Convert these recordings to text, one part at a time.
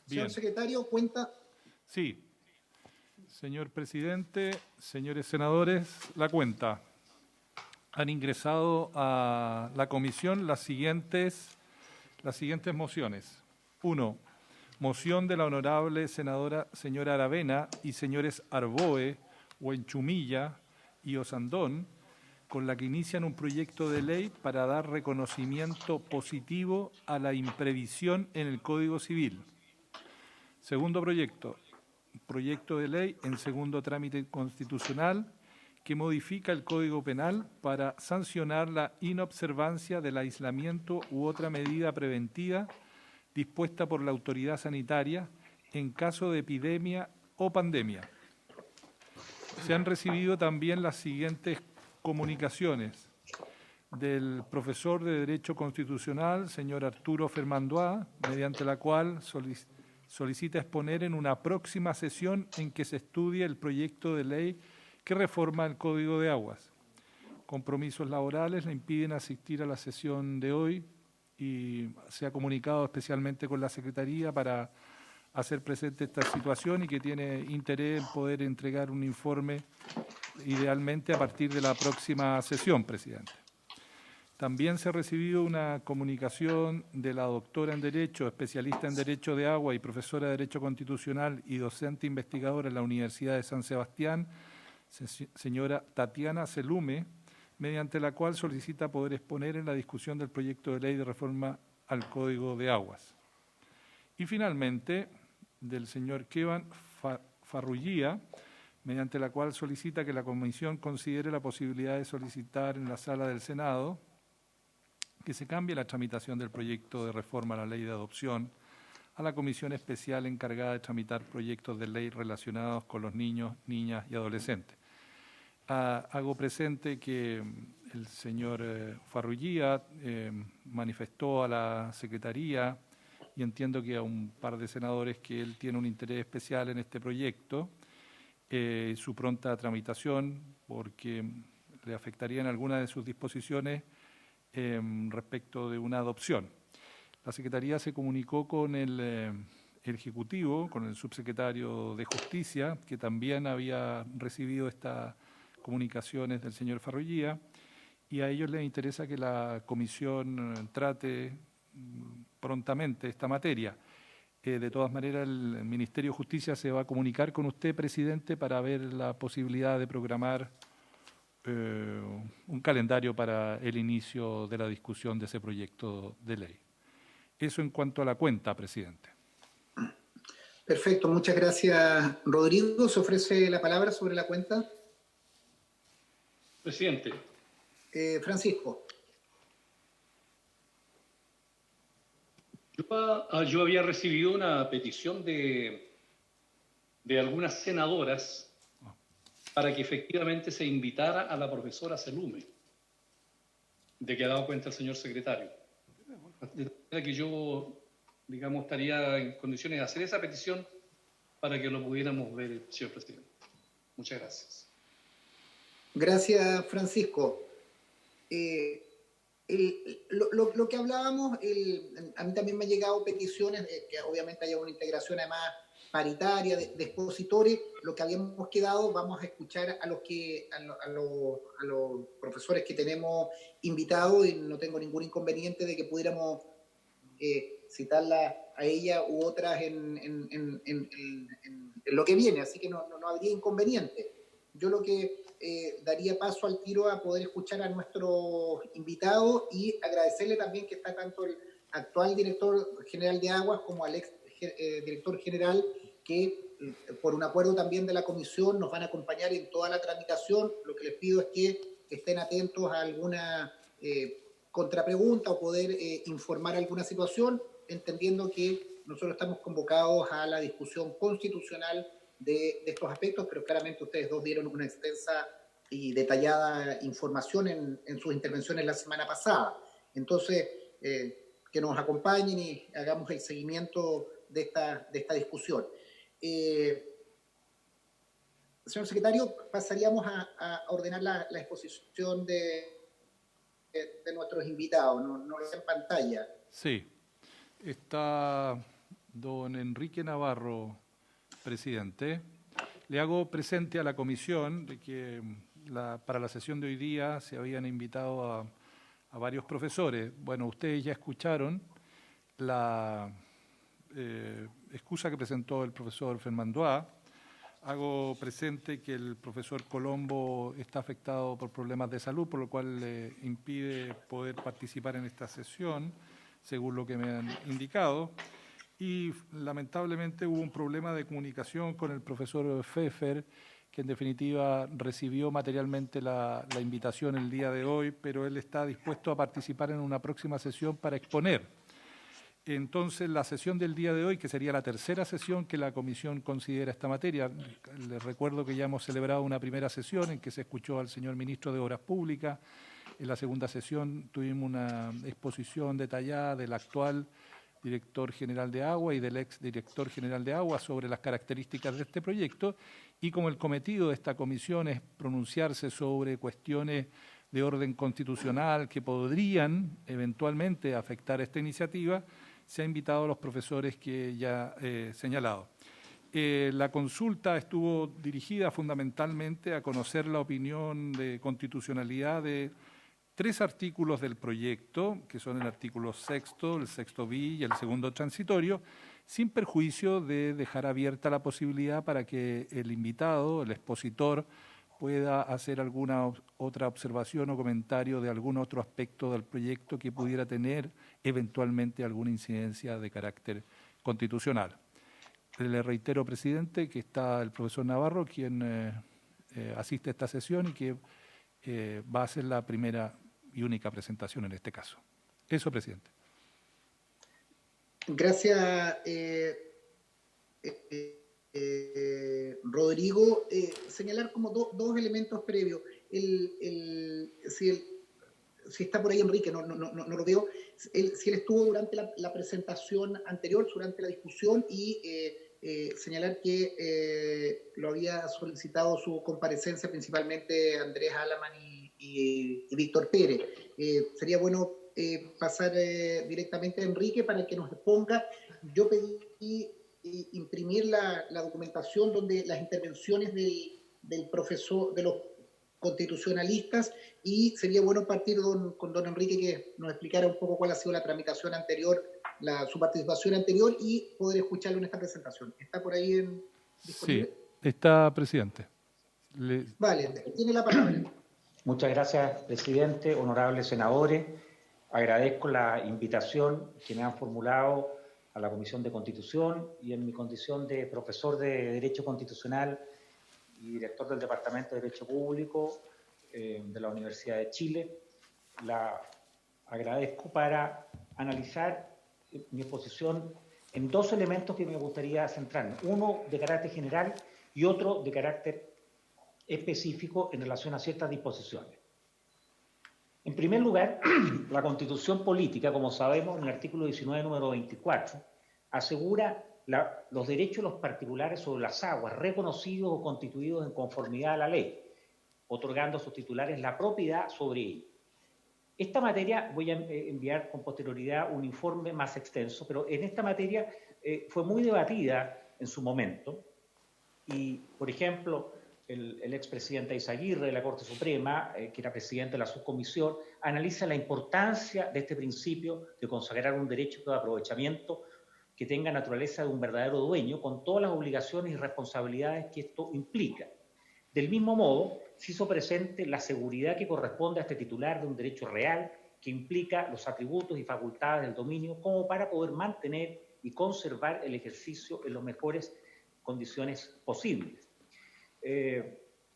Señor Bien. secretario, cuenta. Sí. Señor presidente, señores senadores, la cuenta. Han ingresado a la comisión las siguientes mociones. 1. Moción de la honorable senadora señora Aravena y señores Arboe, Huenchumilla y Osandón, con la que inician un proyecto de ley para dar reconocimiento positivo a la imprevisión en el Código Civil. Segundo proyecto de ley en segundo trámite constitucional que modifica el Código Penal para sancionar la inobservancia del aislamiento u otra medida preventiva dispuesta por la autoridad sanitaria en caso de epidemia o pandemia. Se han recibido también las siguientes comunicaciones del profesor de Derecho Constitucional, señor Arturo Fermandois, mediante la cual solicita exponer en una próxima sesión en que se estudie el proyecto de ley que reforma el Código de Aguas. Compromisos laborales le impiden asistir a la sesión de hoy y se ha comunicado especialmente con la Secretaría para hacer presente esta situación y que tiene interés en poder entregar un informe idealmente a partir de la próxima sesión, presidente. También se ha recibido una comunicación de la doctora en Derecho, especialista en Derecho de Agua y profesora de Derecho Constitucional y docente investigadora en la Universidad de San Sebastián, señora Tatiana Selume, mediante la cual solicita poder exponer en la discusión del proyecto de ley de reforma al Código de Aguas. Y finalmente, del señor Kevan Farrugia, mediante la cual solicita que la Comisión considere la posibilidad de solicitar en la sala del Senado que se cambie la tramitación del proyecto de reforma a la ley de adopción a la comisión especial encargada de tramitar proyectos de ley relacionados con los niños, niñas y adolescentes. Hago presente que el señor Farrugia manifestó a la Secretaría, y entiendo que a un par de senadores, que él tiene un interés especial en este proyecto, su pronta tramitación, porque le afectarían algunas de sus disposiciones respecto de una adopción. La Secretaría se comunicó con el Ejecutivo, con el subsecretario de Justicia, que también había recibido estas comunicaciones del señor Farrugia, y a ellos les interesa que la Comisión trate prontamente esta materia. De todas maneras, el Ministerio de Justicia se va a comunicar con usted, presidente, para ver la posibilidad de programar un calendario para el inicio de la discusión de ese proyecto de ley. Eso en cuanto a la cuenta, presidente. Perfecto, muchas gracias, Rodrigo. ¿Se ofrece la palabra sobre la cuenta? Presidente. Francisco. Yo había recibido una petición de algunas senadoras para que efectivamente se invitara a la profesora Selume, de que ha dado cuenta el señor secretario. De manera que yo, digamos, estaría en condiciones de hacer esa petición para que lo pudiéramos ver, señor presidente. Muchas gracias. Gracias, Francisco. Lo que hablábamos, a mí también me han llegado peticiones de que obviamente haya una integración además paritaria de expositores. Lo que habíamos quedado, vamos a escuchar a los profesores que tenemos invitados, y no tengo ningún inconveniente de que pudiéramos citarla a ella u otras en lo que viene, así que no habría inconveniente. Yo lo que daría paso al tiro a poder escuchar a nuestro invitado y agradecerle también que está tanto el actual director general de Aguas como al ex director general, que por un acuerdo también de la comisión nos van a acompañar en toda la tramitación. Lo que les pido es que estén atentos a alguna contrapregunta o poder informar alguna situación, entendiendo que nosotros estamos convocados a la discusión constitucional de estos aspectos, pero claramente ustedes dos dieron una extensa y detallada información en sus intervenciones la semana pasada. Entonces, que nos acompañen y hagamos el seguimiento de esta discusión. Señor secretario, pasaríamos a ordenar la exposición de nuestros invitados. No lo sé en pantalla. Sí, está Don Enrique Navarro, presidente. Le hago presente a la comisión de que para la sesión de hoy día se habían invitado a varios profesores. Bueno, ustedes ya escucharon la excusa que presentó el profesor Fermandoá. Hago presente que el profesor Colombo está afectado por problemas de salud, por lo cual le impide poder participar en esta sesión, según lo que me han indicado. Y lamentablemente hubo un problema de comunicación con el profesor Pfeffer, que en definitiva recibió materialmente la invitación el día de hoy, pero él está dispuesto a participar en una próxima sesión para exponer. Entonces, la sesión del día de hoy, que sería la tercera sesión que la comisión considera esta materia, les recuerdo que ya hemos celebrado una primera sesión en que se escuchó al señor ministro de Obras Públicas. En la segunda sesión tuvimos una exposición detallada del actual director general de Agua y del ex director general de Agua sobre las características de este proyecto, y como el cometido de esta comisión es pronunciarse sobre cuestiones de orden constitucional que podrían eventualmente afectar esta iniciativa, se ha invitado a los profesores que ya he señalado. La consulta estuvo dirigida fundamentalmente a conocer la opinión de constitucionalidad de 3 artículos del proyecto, que son el artículo 6º, el 6º bis y el 2º transitorio, sin perjuicio de dejar abierta la posibilidad para que el invitado, el expositor, pueda hacer alguna otra observación o comentario de algún otro aspecto del proyecto que pudiera tener eventualmente alguna incidencia de carácter constitucional. Le reitero, presidente, que está el profesor Navarro, quien asiste a esta sesión y que va a hacer la primera y única presentación en este caso. Eso, presidente. Gracias, Rodrigo. Señalar como dos elementos previos. Si está por ahí Enrique, no lo veo. Si él estuvo durante la presentación anterior, durante la discusión, y señalar que lo había solicitado su comparecencia principalmente Andrés Alaman y Víctor Pérez. Sería bueno pasar directamente a Enrique para que nos exponga. Yo pedí imprimir la documentación donde las intervenciones del profesor, de los constitucionalistas, y sería bueno partir con don Enrique, que nos explicara un poco cuál ha sido la tramitación anterior, su participación anterior, y poder escucharlo en esta presentación. ¿Está por ahí disponible? Sí, está, presidente. Vale, tiene la palabra. Muchas gracias, presidente, honorables senadores. Agradezco la invitación que me han formulado a la Comisión de Constitución, y en mi condición de profesor de Derecho Constitucional y director del Departamento de Derecho Público de la Universidad de Chile, la agradezco para analizar mi exposición en 2 elementos que me gustaría centrarme. Uno de carácter general y otro de carácter específico en relación a ciertas disposiciones. En primer lugar, la Constitución Política, como sabemos, en el artículo 19, número 24, asegura los derechos de los particulares sobre las aguas, reconocidos o constituidos en conformidad a la ley, otorgando a sus titulares la propiedad sobre ellos. Esta materia, voy a enviar con posterioridad un informe más extenso, pero en esta materia fue muy debatida en su momento, y, por ejemplo, el expresidente Eizaguirre de la Corte Suprema, que era presidente de la subcomisión, analiza la importancia de este principio de consagrar un derecho de aprovechamiento que tenga naturaleza de un verdadero dueño, con todas las obligaciones y responsabilidades que esto implica. Del mismo modo, se hizo presente la seguridad que corresponde a este titular de un derecho real, que implica los atributos y facultades del dominio, como para poder mantener y conservar el ejercicio en las mejores condiciones posibles.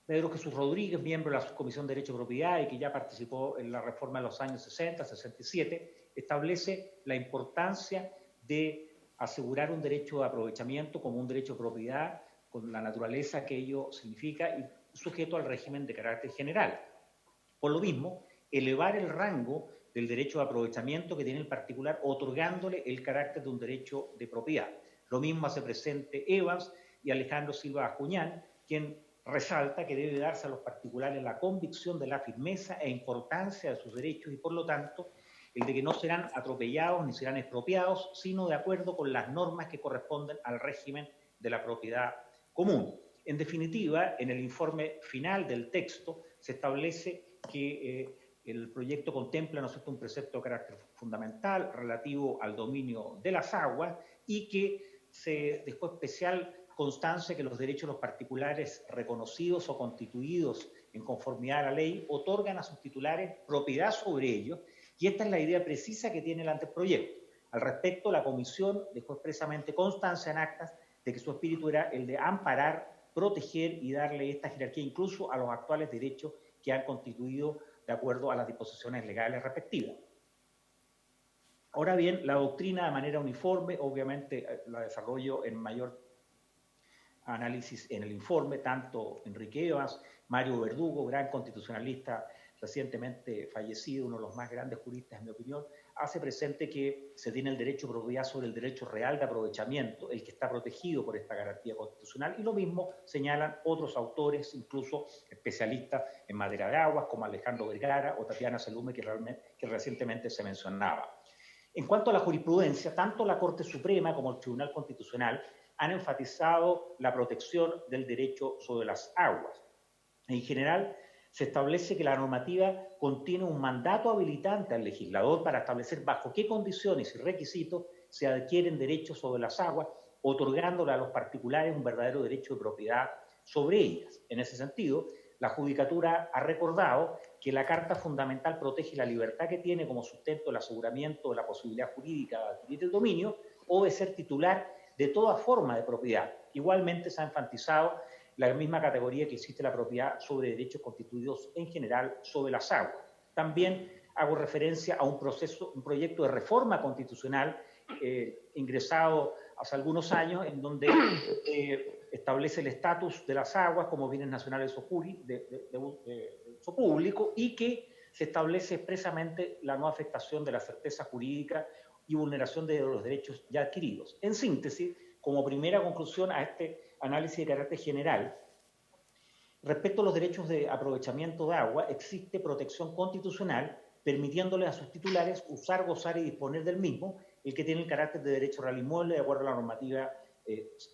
Pedro Jesús Rodríguez, miembro de la Subcomisión de Derecho de Propiedad y que ya participó en la reforma de los años 60, 67, establece la importancia de asegurar un derecho de aprovechamiento como un derecho de propiedad con la naturaleza que ello significa y sujeto al régimen de carácter general. Por lo mismo, elevar el rango del derecho de aprovechamiento que tiene el particular, otorgándole el carácter de un derecho de propiedad. Lo mismo hace presente Evans y Alejandro Silva Acuñán, quien resalta que debe darse a los particulares la convicción de la firmeza e importancia de sus derechos y, por lo tanto, el de que no serán atropellados ni serán expropiados, sino de acuerdo con las normas que corresponden al régimen de la propiedad común. En definitiva, en el informe final del texto se establece que el proyecto contempla, ¿no es cierto?, un precepto de carácter fundamental relativo al dominio de las aguas y que se dejó especial constancia que los derechos de los particulares reconocidos o constituidos en conformidad a la ley otorgan a sus titulares propiedad sobre ellos, y esta es la idea precisa que tiene el anteproyecto. Al respecto, la Comisión dejó expresamente constancia en actas de que su espíritu era el de amparar, proteger y darle esta jerarquía incluso a los actuales derechos que han constituido de acuerdo a las disposiciones legales respectivas. Ahora bien, la doctrina de manera uniforme, obviamente la desarrollo en mayor análisis en el informe, tanto Enrique Evans, Mario Verdugo, gran constitucionalista recientemente fallecido, uno de los más grandes juristas en mi opinión, hace presente que se tiene el derecho de propiedad sobre el derecho real de aprovechamiento, el que está protegido por esta garantía constitucional, y lo mismo señalan otros autores, incluso especialistas en materia de aguas, como Alejandro Vergara o Tatiana Selume, que recientemente se mencionaba. En cuanto a la jurisprudencia, tanto la Corte Suprema como el Tribunal Constitucional han enfatizado la protección del derecho sobre las aguas. En general, se establece que la normativa contiene un mandato habilitante al legislador para establecer bajo qué condiciones y requisitos se adquieren derechos sobre las aguas, otorgándole a los particulares un verdadero derecho de propiedad sobre ellas. En ese sentido, la Judicatura ha recordado que la Carta Fundamental protege la libertad que tiene como sustento el aseguramiento de la posibilidad jurídica de adquirir el dominio o de ser titular de toda forma de propiedad. Igualmente se ha enfatizado la misma categoría que existe la propiedad sobre derechos constituidos en general sobre las aguas. También hago referencia a un proyecto de reforma constitucional ingresado hace algunos años, en donde establece el estatus de las aguas como bienes nacionales de uso público, y que se establece expresamente la no afectación de la certeza jurídica y vulneración de los derechos ya adquiridos. En síntesis, como primera conclusión a este análisis de carácter general, respecto a los derechos de aprovechamiento de agua, existe protección constitucional permitiéndoles a sus titulares usar, gozar y disponer del mismo, el que tiene el carácter de derecho real inmueble de acuerdo a la normativa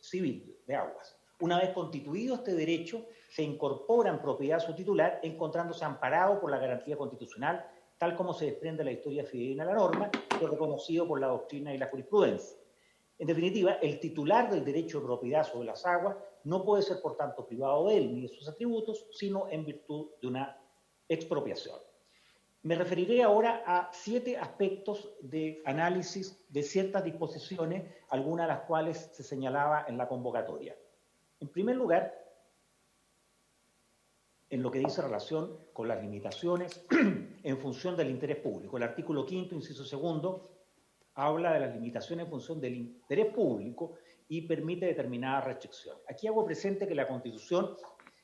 civil de aguas. Una vez constituido este derecho, se incorpora en propiedad a su titular, encontrándose amparado por la garantía constitucional, tal como se desprende de la historia fidedigna de la norma, y reconocido por la doctrina y la jurisprudencia. En definitiva, el titular del derecho de propiedad sobre las aguas no puede ser, por tanto, privado de él ni de sus atributos, sino en virtud de una expropiación. Me referiré ahora a 7 aspectos de análisis de ciertas disposiciones, algunas de las cuales se señalaba en la convocatoria. En primer lugar, en lo que dice relación con las limitaciones en función del interés público. El artículo 5º, inciso 2, habla de las limitaciones en función del interés público y permite determinadas restricciones. Aquí hago presente que la Constitución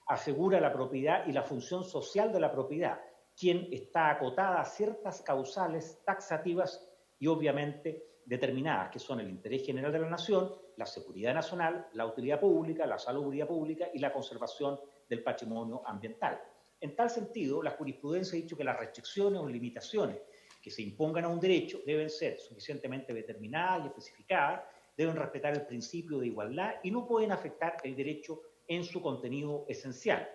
asegura la propiedad y la función social de la propiedad, quien está acotada a ciertas causales taxativas y obviamente determinadas, que son el interés general de la nación, la seguridad nacional, la utilidad pública, la salubridad pública y la conservación del patrimonio ambiental. En tal sentido, la jurisprudencia ha dicho que las restricciones o limitaciones que se impongan a un derecho deben ser suficientemente determinadas y especificadas, deben respetar el principio de igualdad y no pueden afectar el derecho en su contenido esencial.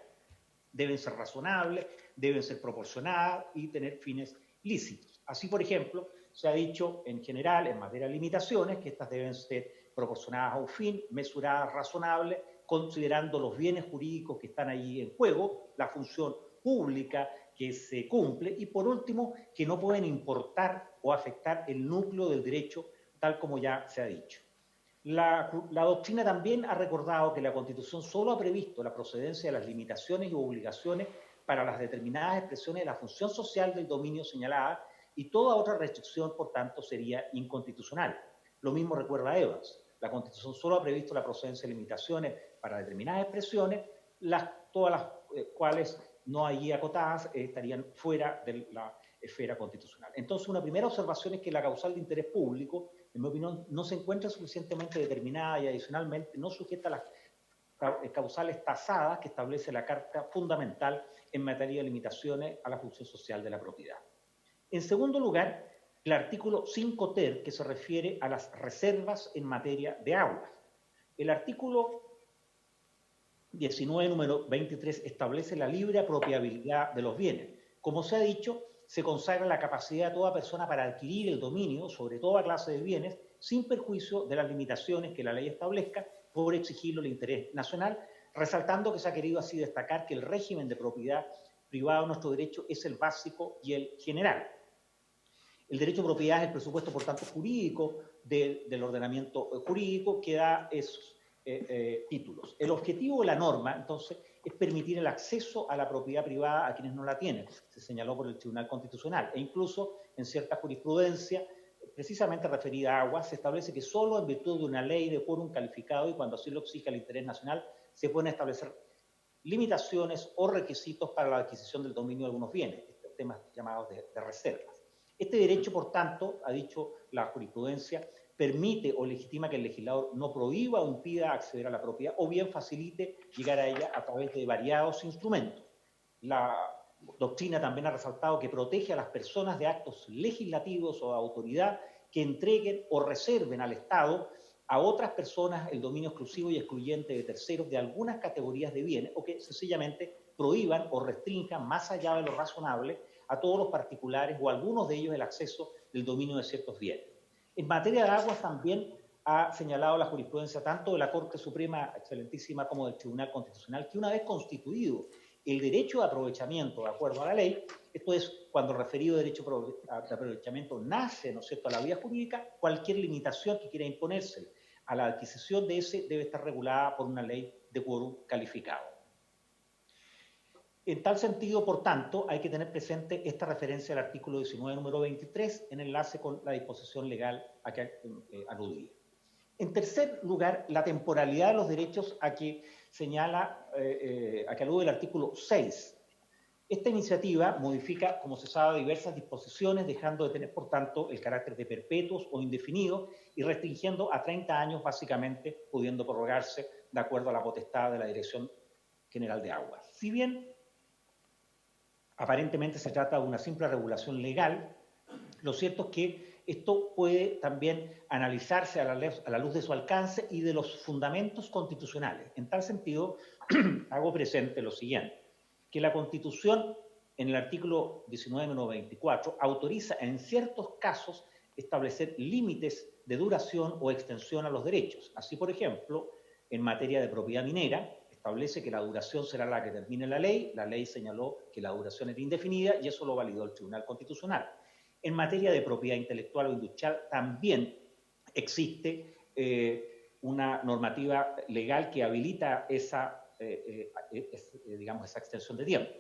Deben ser razonables, deben ser proporcionadas y tener fines lícitos. Así, por ejemplo, se ha dicho en general, en materia de limitaciones, que estas deben ser proporcionadas a un fin, mesuradas, razonables, considerando los bienes jurídicos que están allí en juego, la función pública que se cumple y, por último, que no pueden importar o afectar el núcleo del derecho, tal como ya se ha dicho. La doctrina también ha recordado que la Constitución solo ha previsto la procedencia de las limitaciones y obligaciones para las determinadas expresiones de la función social del dominio señalada, y toda otra restricción, por tanto, sería inconstitucional. Lo mismo recuerda Evans. La Constitución solo ha previsto la procedencia de limitaciones para determinadas expresiones, todas las cuales no allí acotadas estarían fuera de la esfera constitucional. Entonces, una primera observación es que la causal de interés público, en mi opinión, no se encuentra suficientemente determinada y adicionalmente no sujeta a las causales tasadas que establece la Carta Fundamental en materia de limitaciones a la función social de la propiedad. En segundo lugar, el artículo 5 ter, que se refiere a las reservas en materia de aguas. El artículo 19, número 23, establece la libre apropiabilidad de los bienes. Como se ha dicho, se consagra la capacidad de toda persona para adquirir el dominio sobre toda clase de bienes sin perjuicio de las limitaciones que la ley establezca por exigirlo el interés nacional, resaltando que se ha querido así destacar que el régimen de propiedad privada de nuestro derecho es el básico y el general. El derecho de propiedad es el presupuesto, por tanto, jurídico del ordenamiento jurídico que da esos títulos. El objetivo de la norma, entonces, es permitir el acceso a la propiedad privada a quienes no la tienen, se señaló por el Tribunal Constitucional, e incluso en cierta jurisprudencia, precisamente referida a aguas, se establece que solo en virtud de una ley de quórum calificado y cuando así lo exige el interés nacional, se pueden establecer limitaciones o requisitos para la adquisición del dominio de algunos bienes, estos temas llamados de reservas. Este derecho, por tanto, ha dicho la jurisprudencia, permite o legitima que el legislador no prohíba o impida acceder a la propiedad o bien facilite llegar a ella a través de variados instrumentos. La doctrina también ha resaltado que protege a las personas de actos legislativos o de autoridad que entreguen o reserven al Estado a otras personas el dominio exclusivo y excluyente de terceros de algunas categorías de bienes o que sencillamente prohíban o restrinjan más allá de lo razonable a todos los particulares o a algunos de ellos el acceso del dominio de ciertos bienes. En materia de aguas también ha señalado la jurisprudencia tanto de la Corte Suprema Excelentísima como del Tribunal Constitucional que una vez constituido el derecho de aprovechamiento de acuerdo a la ley, esto es cuando el referido derecho de aprovechamiento nace, ¿no es cierto?, a la vía jurídica, cualquier limitación que quiera imponerse a la adquisición de ese debe estar regulada por una ley de quórum calificado. En tal sentido, por tanto, hay que tener presente esta referencia al artículo 19, número 23, en enlace con la disposición legal a que aludía. En tercer lugar, la temporalidad de los derechos a que señala, a que alude el artículo 6. Esta iniciativa modifica, como se sabe, diversas disposiciones, dejando de tener, por tanto, el carácter de perpetuos o indefinidos y restringiendo a 30 años, básicamente, pudiendo prorrogarse de acuerdo a la potestad de la Dirección General de Aguas. Si bien aparentemente se trata de una simple regulación legal, lo cierto es que esto puede también analizarse a la luz de su alcance y de los fundamentos constitucionales. En tal sentido, hago presente lo siguiente, que la Constitución, en el artículo 19-24, autoriza en ciertos casos establecer límites de duración o extensión a los derechos. Así, por ejemplo, en materia de propiedad minera, establece que la duración será la que termine la ley señaló que la duración era indefinida y eso lo validó el Tribunal Constitucional. En materia de propiedad intelectual o industrial también existe una normativa legal que habilita esa extensión de tiempo.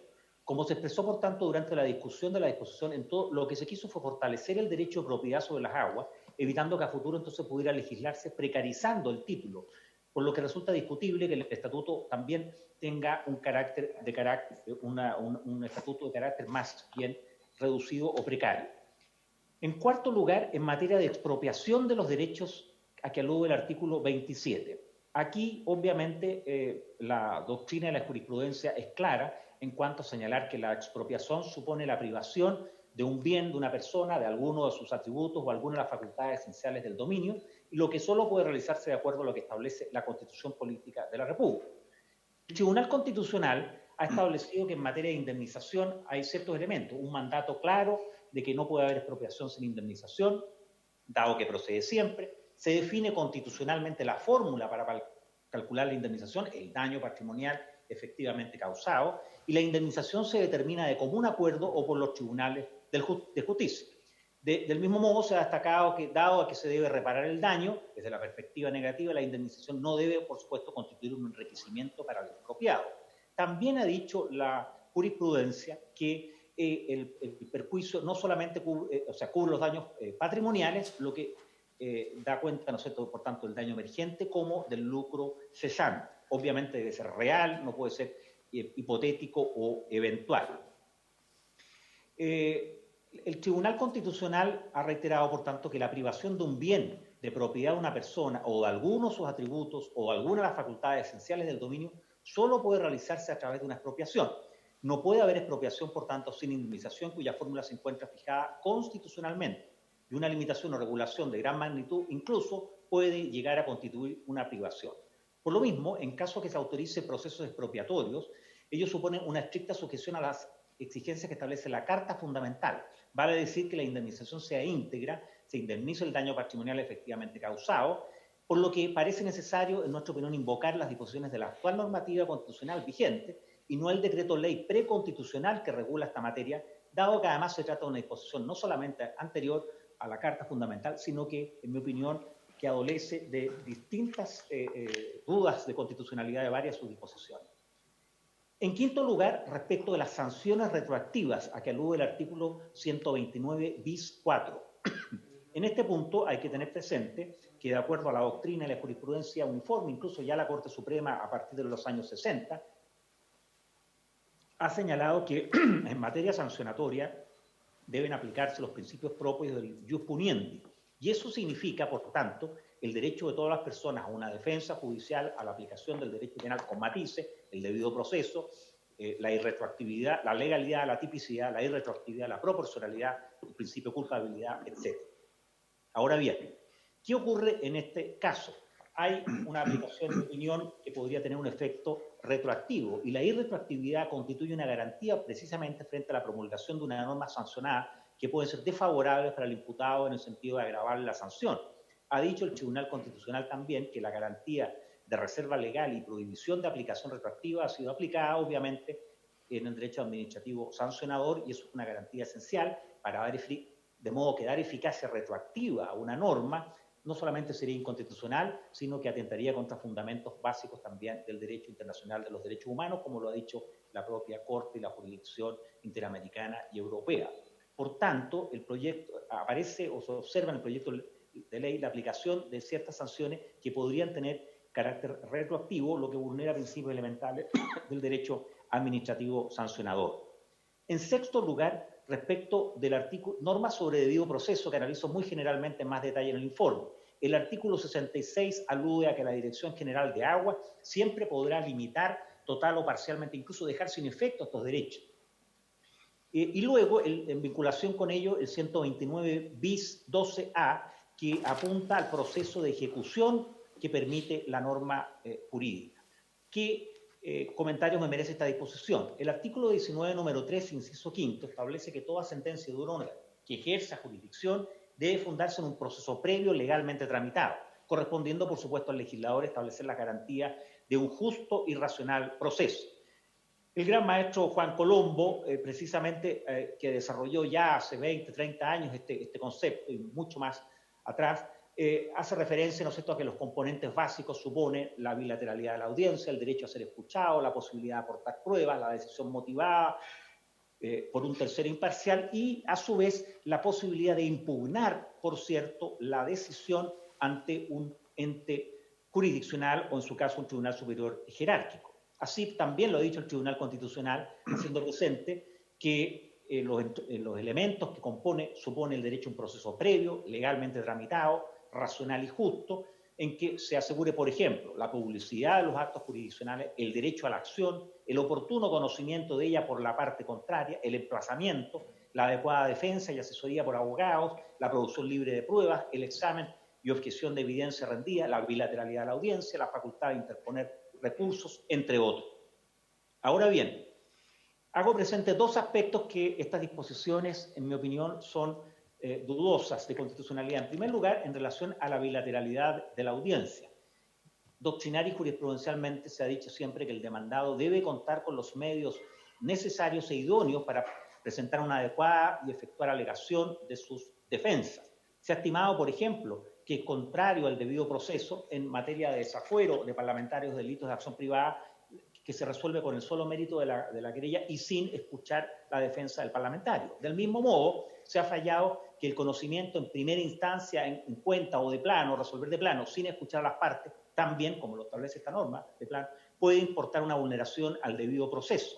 Como se expresó, por tanto, durante la discusión de la disposición, en todo lo que se quiso fue fortalecer el derecho de propiedad sobre las aguas, evitando que a futuro entonces pudiera legislarse precarizando el título, por lo que resulta discutible que el estatuto también tenga un estatuto de carácter más bien reducido o precario. En cuarto lugar, en materia de expropiación de los derechos a que alude el artículo 27. Aquí, obviamente, la doctrina de la jurisprudencia es clara en cuanto a señalar que la expropiación supone la privación de un bien de una persona, de alguno de sus atributos o alguna de las facultades esenciales del dominio, y lo que solo puede realizarse de acuerdo a lo que establece la Constitución Política de la República. El Tribunal Constitucional ha establecido que en materia de indemnización hay ciertos elementos, un mandato claro de que no puede haber expropiación sin indemnización, dado que procede siempre, se define constitucionalmente la fórmula para calcular la indemnización, el daño patrimonial efectivamente causado, y la indemnización se determina de común acuerdo o por los tribunales de justicia. Del mismo modo, se ha destacado que, dado a que se debe reparar el daño, desde la perspectiva negativa, la indemnización no debe, por supuesto, constituir un enriquecimiento para el expropiado. También ha dicho la jurisprudencia que el perjuicio no solamente cubre los daños patrimoniales, lo que da cuenta, ¿no es cierto?, por tanto, del daño emergente como del lucro cesante. Obviamente debe ser real, no puede ser hipotético o eventual. El Tribunal Constitucional ha reiterado, por tanto, que la privación de un bien de propiedad de una persona o de algunos de sus atributos o de alguna de las facultades esenciales del dominio solo puede realizarse a través de una expropiación. No puede haber expropiación, por tanto, sin indemnización, cuya fórmula se encuentra fijada constitucionalmente. y una limitación o regulación de gran magnitud incluso puede llegar a constituir una privación. Por lo mismo, en caso que se autorice procesos expropiatorios, ellos suponen una estricta sujeción a las exigencias que establece la Carta Fundamental. Vale decir que la indemnización sea íntegra, se indemnice el daño patrimonial efectivamente causado, por lo que parece necesario, en nuestra opinión, invocar las disposiciones de la actual normativa constitucional vigente y no el decreto ley preconstitucional que regula esta materia, dado que además se trata de una disposición no solamente anterior a la Carta Fundamental, sino que, en mi opinión, que adolece de distintas dudas de constitucionalidad de varias de sus disposiciones. En quinto lugar, respecto de las sanciones retroactivas a que alude el artículo 129 bis 4. En este punto hay que tener presente que, de acuerdo a la doctrina y la jurisprudencia uniforme, incluso ya la Corte Suprema a partir de los años 60, ha señalado que en materia sancionatoria deben aplicarse los principios propios del jus puniendi. Y eso significa, por tanto, el derecho de todas las personas a una defensa judicial, a la aplicación del derecho penal con matices, el debido proceso, la irretroactividad, la legalidad, la tipicidad, la irretroactividad, la proporcionalidad, el principio de culpabilidad, etc. Ahora bien, ¿qué ocurre en este caso? Hay una aplicación de opinión que podría tener un efecto retroactivo y la irretroactividad constituye una garantía precisamente frente a la promulgación de una norma sancionada que puede ser desfavorable para el imputado en el sentido de agravar la sanción. Ha dicho el Tribunal Constitucional también que la garantía de reserva legal y prohibición de aplicación retroactiva ha sido aplicada, obviamente, en el derecho administrativo sancionador y eso es una garantía esencial para dar, de modo que dar eficacia retroactiva a una norma no solamente sería inconstitucional, sino que atentaría contra fundamentos básicos también del derecho internacional de los derechos humanos, como lo ha dicho la propia Corte y la jurisdicción interamericana y europea. Por tanto, el proyecto aparece o se observa en el proyecto de ley la aplicación de ciertas sanciones que podrían tener carácter retroactivo, lo que vulnera principios elementales del derecho administrativo sancionador. En sexto lugar, respecto del artículo norma sobre debido proceso, que analizo muy generalmente en más detalle en el informe. El artículo 66 alude a que la Dirección General de Agua siempre podrá limitar total o parcialmente, incluso dejar sin efecto estos derechos. Y luego, en vinculación con ello, el 129 bis 12A, que apunta al proceso de ejecución que permite la norma jurídica. ¿Qué comentarios me merece esta disposición? El artículo 19, número 3, inciso quinto, establece que toda sentencia de un órgano que ejerza jurisdicción debe fundarse en un proceso previo legalmente tramitado, correspondiendo, por supuesto, al legislador establecer la garantía de un justo y racional proceso. El gran maestro Juan Colombo, precisamente, que desarrolló ya hace 20, 30 años este concepto y mucho más atrás, hace referencia, ¿no es cierto?, a que los componentes básicos suponen la bilateralidad de la audiencia, el derecho a ser escuchado, la posibilidad de aportar pruebas, la decisión motivada por un tercero imparcial y, a su vez, la posibilidad de impugnar, por cierto, la decisión ante un ente jurisdiccional o, en su caso, un tribunal superior jerárquico. Así también lo ha dicho el Tribunal Constitucional, haciendo presente que los elementos que supone el derecho a un proceso previo, legalmente tramitado, racional y justo, en que se asegure, por ejemplo, la publicidad de los actos jurisdiccionales, el derecho a la acción, el oportuno conocimiento de ella por la parte contraria, el emplazamiento, la adecuada defensa y asesoría por abogados, la producción libre de pruebas, el examen y objeción de evidencia rendida, la bilateralidad de la audiencia, la facultad de interponer recursos, entre otros. Ahora bien, hago presente dos aspectos que estas disposiciones, en mi opinión, son dudosas de constitucionalidad. En primer lugar, en relación a la bilateralidad de la audiencia. Doctrinaria y jurisprudencialmente se ha dicho siempre que el demandado debe contar con los medios necesarios e idóneos para presentar una adecuada y efectuar alegación de sus defensas. Se ha estimado, por ejemplo, que es contrario al debido proceso en materia de desafuero de parlamentarios de delitos de acción privada que se resuelve con el solo mérito de la querella y sin escuchar la defensa del parlamentario. Del mismo modo, se ha fallado que el conocimiento en primera instancia en cuenta o de plano, resolver de plano, sin escuchar a las partes, también, como lo establece esta norma de plano, puede importar una vulneración al debido proceso.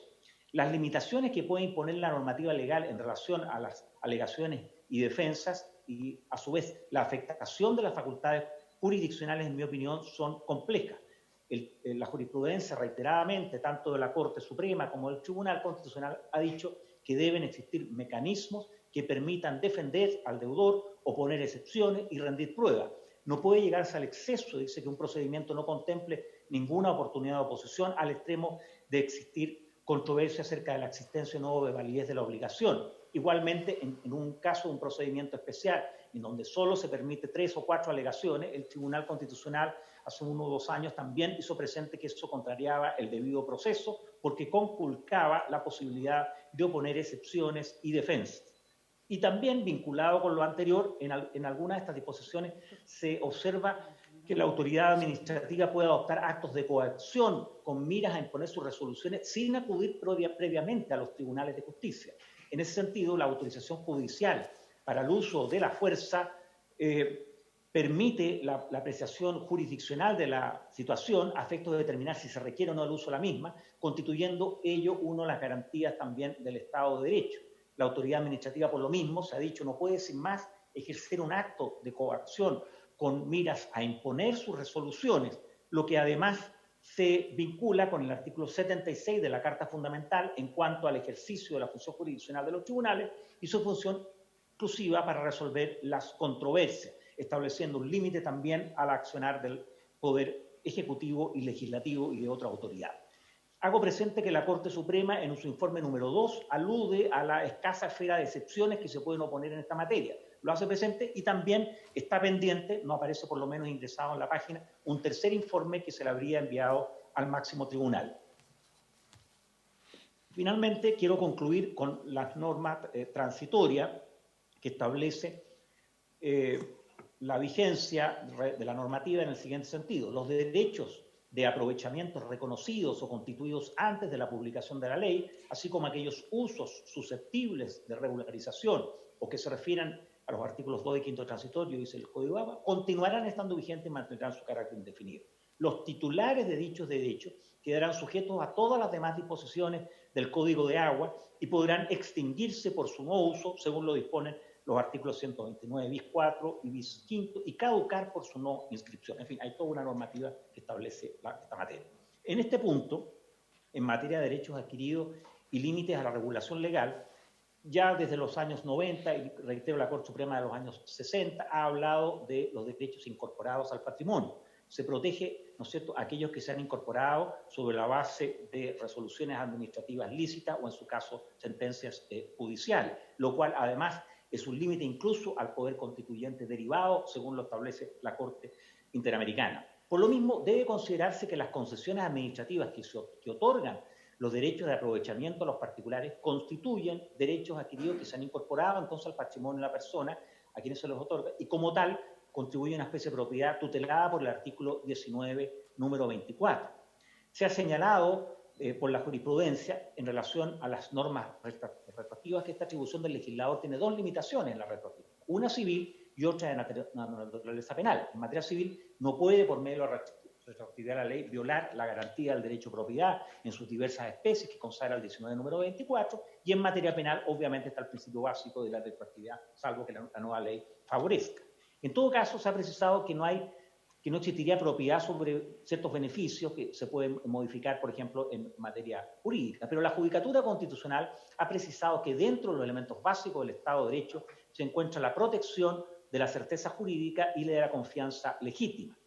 Las limitaciones que puede imponer la normativa legal en relación a las alegaciones y defensas y, a su vez, la afectación de las facultades jurisdiccionales, en mi opinión, son complejas. La jurisprudencia, reiteradamente, tanto de la Corte Suprema como del Tribunal Constitucional, ha dicho que deben existir mecanismos que permitan defender al deudor, oponer excepciones y rendir pruebas. No puede llegarse al exceso, dice que un procedimiento no contemple ninguna oportunidad de oposición al extremo de existir controversia acerca de la existencia o no de validez de la obligación. Igualmente, en un caso de un procedimiento especial, en donde solo se permite 3 o 4 alegaciones, el Tribunal Constitucional hace 1 o 2 años también hizo presente que eso contrariaba el debido proceso porque conculcaba la posibilidad de oponer excepciones y defensas. Y también, vinculado con lo anterior, en algunas de estas disposiciones se observa que la autoridad administrativa puede adoptar actos de coacción con miras a imponer sus resoluciones sin acudir previamente a los tribunales de justicia. En ese sentido, la autorización judicial para el uso de la fuerza permite la apreciación jurisdiccional de la situación a efectos de determinar si se requiere o no el uso de la misma, constituyendo ello una de las garantías también del Estado de Derecho. La autoridad administrativa, por lo mismo, se ha dicho, no puede sin más ejercer un acto de coacción con miras a imponer sus resoluciones, lo que además se vincula con el artículo 76 de la Carta Fundamental en cuanto al ejercicio de la función jurisdiccional de los tribunales y su función exclusiva para resolver las controversias, estableciendo un límite también al accionar del Poder Ejecutivo y Legislativo y de otra autoridad. Hago presente que la Corte Suprema, en su informe número 2, alude a la escasa esfera de excepciones que se pueden oponer en esta materia. Lo hace presente y también está pendiente, no aparece por lo menos ingresado en la página, un tercer informe que se le habría enviado al máximo tribunal. Finalmente, quiero concluir con las normas transitorias que establece la vigencia de la normativa en el siguiente sentido. Los derechos de aprovechamientos reconocidos o constituidos antes de la publicación de la ley, así como aquellos usos susceptibles de regularización o que se refieran a los artículos 2 y 5 transitorio, dice el Código de Agua, continuarán estando vigentes y mantendrán su carácter indefinido. Los titulares de dichos derechos quedarán sujetos a todas las demás disposiciones del Código de Agua y podrán extinguirse por su no uso, según lo disponen los artículos 129 bis 4 y bis 5 y caducar por su no inscripción. En fin, hay toda una normativa que establece esta materia. En este punto, en materia de derechos adquiridos y límites a la regulación legal, ya desde los años 90, y reitero, la Corte Suprema de los años 60, ha hablado de los derechos incorporados al patrimonio. Se protege, ¿no es cierto?, a aquellos que se han incorporado sobre la base de resoluciones administrativas lícitas o, en su caso, sentencias judiciales, lo cual, además, es un límite incluso al poder constituyente derivado, según lo establece la Corte Interamericana. Por lo mismo, debe considerarse que las concesiones administrativas que otorgan los derechos de aprovechamiento a los particulares constituyen derechos adquiridos que se han incorporado entonces al patrimonio de la persona a quienes se los otorga y como tal contribuye a una especie de propiedad tutelada por el artículo 19, número 24. Se ha señalado por la jurisprudencia en relación a las normas retroactivas que esta atribución del legislador tiene 2 limitaciones en la retroactiva, una civil y otra de naturaleza penal. En materia civil no puede, por medio de la retroactividad de la ley, violar la garantía del derecho a propiedad en sus diversas especies que consagra el 19 número 24 y en materia penal obviamente está el principio básico de la retroactividad, salvo que la nueva ley favorezca. En todo caso, se ha precisado que no existiría propiedad sobre ciertos beneficios que se pueden modificar, por ejemplo, en materia jurídica. Pero la Judicatura Constitucional ha precisado que dentro de los elementos básicos del Estado de Derecho se encuentra la protección de la certeza jurídica y de la confianza legítima.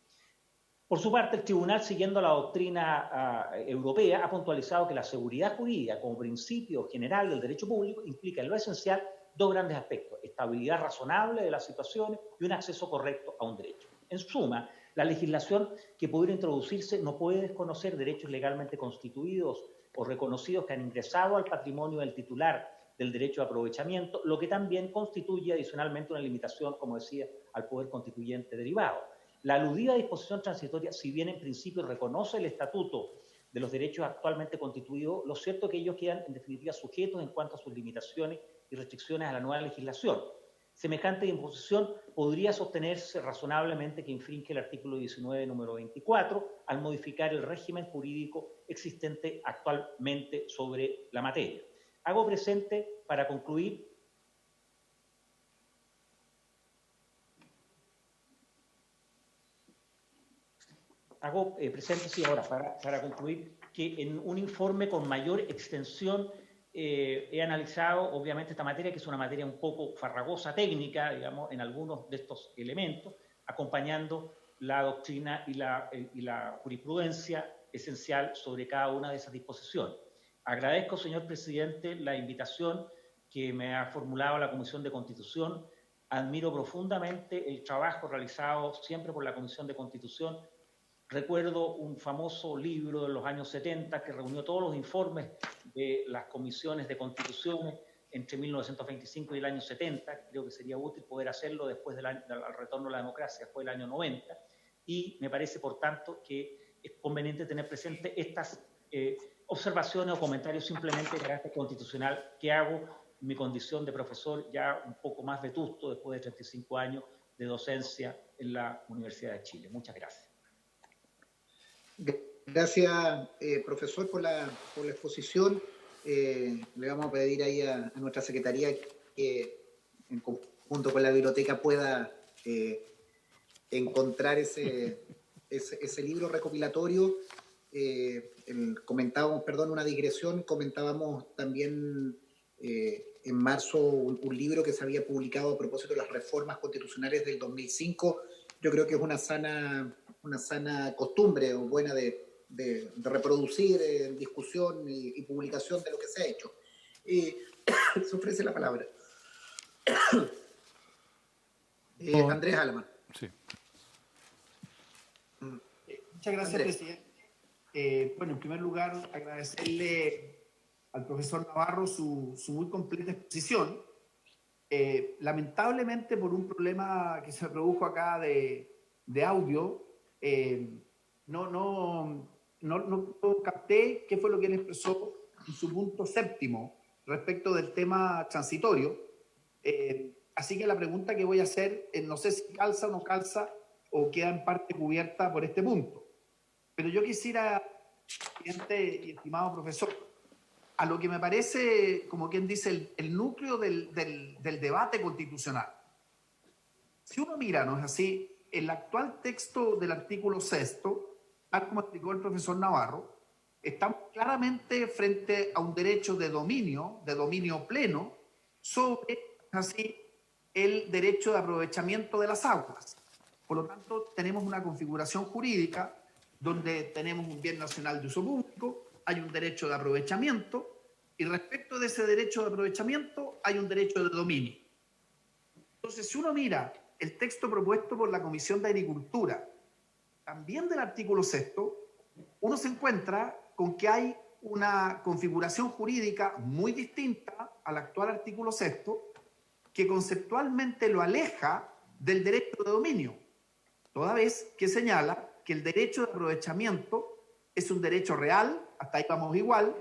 Por su parte, el Tribunal, siguiendo la doctrina europea, ha puntualizado que la seguridad jurídica como principio general del derecho público implica en lo esencial 2 grandes aspectos: estabilidad razonable de las situaciones y un acceso correcto a un derecho. En suma, la legislación que pudiera introducirse no puede desconocer derechos legalmente constituidos o reconocidos que han ingresado al patrimonio del titular del derecho de aprovechamiento, lo que también constituye adicionalmente una limitación, como decía, al poder constituyente derivado. La aludida disposición transitoria, si bien en principio reconoce el estatuto de los derechos actualmente constituidos, lo cierto es que ellos quedan en definitiva sujetos en cuanto a sus limitaciones y restricciones a la nueva legislación. Semejante imposición podría sostenerse razonablemente que infringe el artículo 19, número 24, al modificar el régimen jurídico existente actualmente sobre la materia. Hago presente, para concluir, para concluir, que en un informe con mayor extensión he analizado, obviamente, esta materia, que es una materia un poco farragosa, técnica, digamos, en algunos de estos elementos, acompañando la doctrina y la jurisprudencia esencial sobre cada una de esas disposiciones. Agradezco, señor presidente, la invitación que me ha formulado la Comisión de Constitución. Admiro profundamente el trabajo realizado siempre por la Comisión de Constitución. Recuerdo un famoso libro de los años 70 que reunió todos los informes de las comisiones de constituciones entre 1925 y el año 70. Creo que sería útil poder hacerlo después del retorno a la democracia, después del año 90. Y me parece, por tanto, que es conveniente tener presente estas observaciones o comentarios simplemente de carácter constitucional que hago en mi condición de profesor ya un poco más vetusto después de 35 años de docencia en la Universidad de Chile. Muchas gracias. Gracias, profesor, por la exposición. Le vamos a pedir ahí a nuestra secretaría que, en conjunto con la biblioteca, pueda encontrar ese libro recopilatorio. Comentábamos, perdón, una digresión, comentábamos también en marzo un libro que se había publicado a propósito de las reformas constitucionales del 2005. Yo creo que es una sana costumbre o buena de reproducir discusión y publicación de lo que se ha hecho. Se ofrece la palabra. Andrés Alamán. Sí. Muchas gracias, Andrés. presidente. Bueno, en primer lugar, agradecerle al profesor Navarro su muy completa exposición. Lamentablemente, por un problema que se produjo acá de audio, no capté qué fue lo que él expresó en su punto séptimo respecto del tema transitorio. Así que la pregunta que voy a hacer, no sé si calza o no calza o queda en parte cubierta por este punto. Pero yo quisiera, presidente y estimado profesor, a lo que me parece, como quien dice, el núcleo del debate constitucional. Si uno mira, ¿no es así?, el actual texto del artículo 6, tal como explicó el profesor Navarro, estamos claramente frente a un derecho de dominio pleno, sobre, así, el derecho de aprovechamiento de las aguas. Por lo tanto, tenemos una configuración jurídica donde tenemos un bien nacional de uso público, hay un derecho de aprovechamiento, y respecto de ese derecho de aprovechamiento hay un derecho de dominio. Entonces, si uno mira el texto propuesto por la Comisión de Agricultura, también del artículo 6, uno se encuentra con que hay una configuración jurídica muy distinta al actual artículo 6, que conceptualmente lo aleja del derecho de dominio, toda vez que señala que el derecho de aprovechamiento es un derecho real, hasta ahí vamos igual,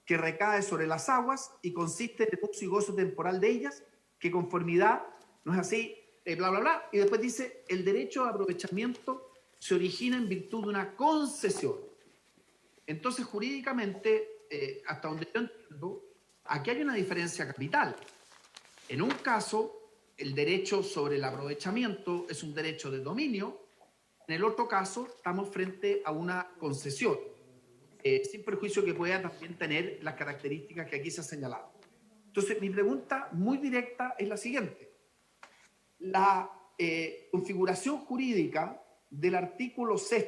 que recae sobre las aguas y consiste en el uso y gozo temporal de ellas, que conformidad, no es así, bla, bla, bla, y después dice, el derecho de aprovechamiento se origina en virtud de una concesión. Entonces, jurídicamente, hasta donde yo entiendo, aquí hay una diferencia capital. En un caso, el derecho sobre el aprovechamiento es un derecho de dominio. En el otro caso, estamos frente a una concesión, sin perjuicio que pueda también tener las características que aquí se ha señalado. Entonces, mi pregunta muy directa es la siguiente. La configuración jurídica del artículo 6,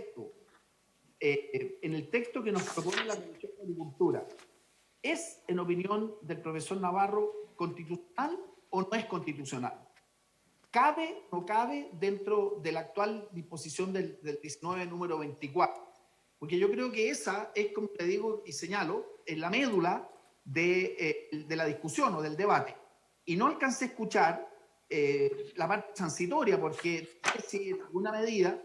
en el texto que nos propone la Comisión de Agricultura, ¿es, en opinión del profesor Navarro, constitucional o no es constitucional? ¿Cabe o no cabe dentro de la actual disposición del 19, número 24? Porque yo creo que esa es, como te digo y señalo, en la médula de la discusión o del debate. Y no alcancé a escuchar la parte transitoria, porque si en alguna medida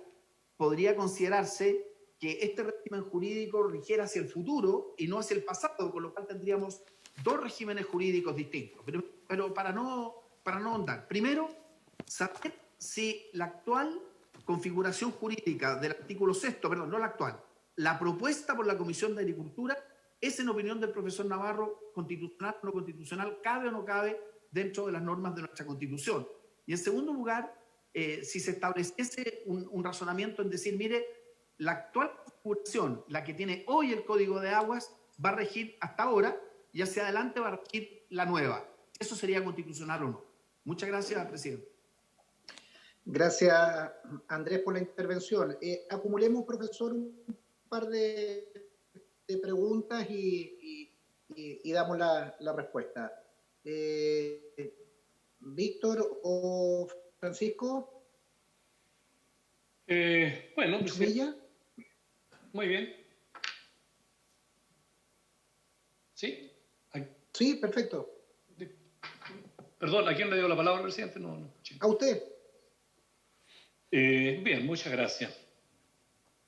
podría considerarse que este régimen jurídico rigiera hacia el futuro y no hacia el pasado, con lo cual tendríamos dos regímenes jurídicos distintos. Pero para no ahondar, primero, saber si la actual configuración jurídica del artículo 6, perdón, no la actual, la propuesta por la Comisión de Agricultura, es, en opinión del profesor Navarro, constitucional o no constitucional, cabe o no cabe dentro de las normas de nuestra Constitución. Y en segundo lugar, si se estableciese un razonamiento en decir, mire, la actual configuración, la que tiene hoy el Código de Aguas, va a regir hasta ahora, y hacia adelante va a regir la nueva. ¿Eso sería constitucional o no? Muchas gracias, presidente. Gracias, Andrés, por la intervención. Acumulemos, profesor, un par de preguntas y damos la respuesta. Víctor o Francisco. Bueno, Villa. Muy bien. ¿Sí? Sí, perfecto. Perdón, ¿a quién le dio la palabra, presidente? No. A usted. Bien, muchas gracias.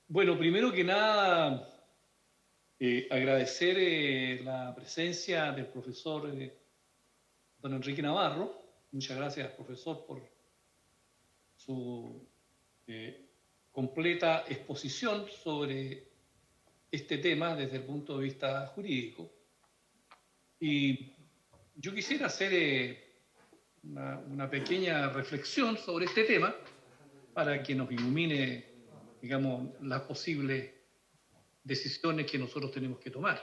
Bueno, primero que nada, agradecer la presencia del profesor don Enrique Navarro. Muchas gracias, profesor, por su completa exposición sobre este tema desde el punto de vista jurídico. Y yo quisiera hacer una pequeña reflexión sobre este tema para que nos ilumine, digamos, las posibles decisiones que nosotros tenemos que tomar.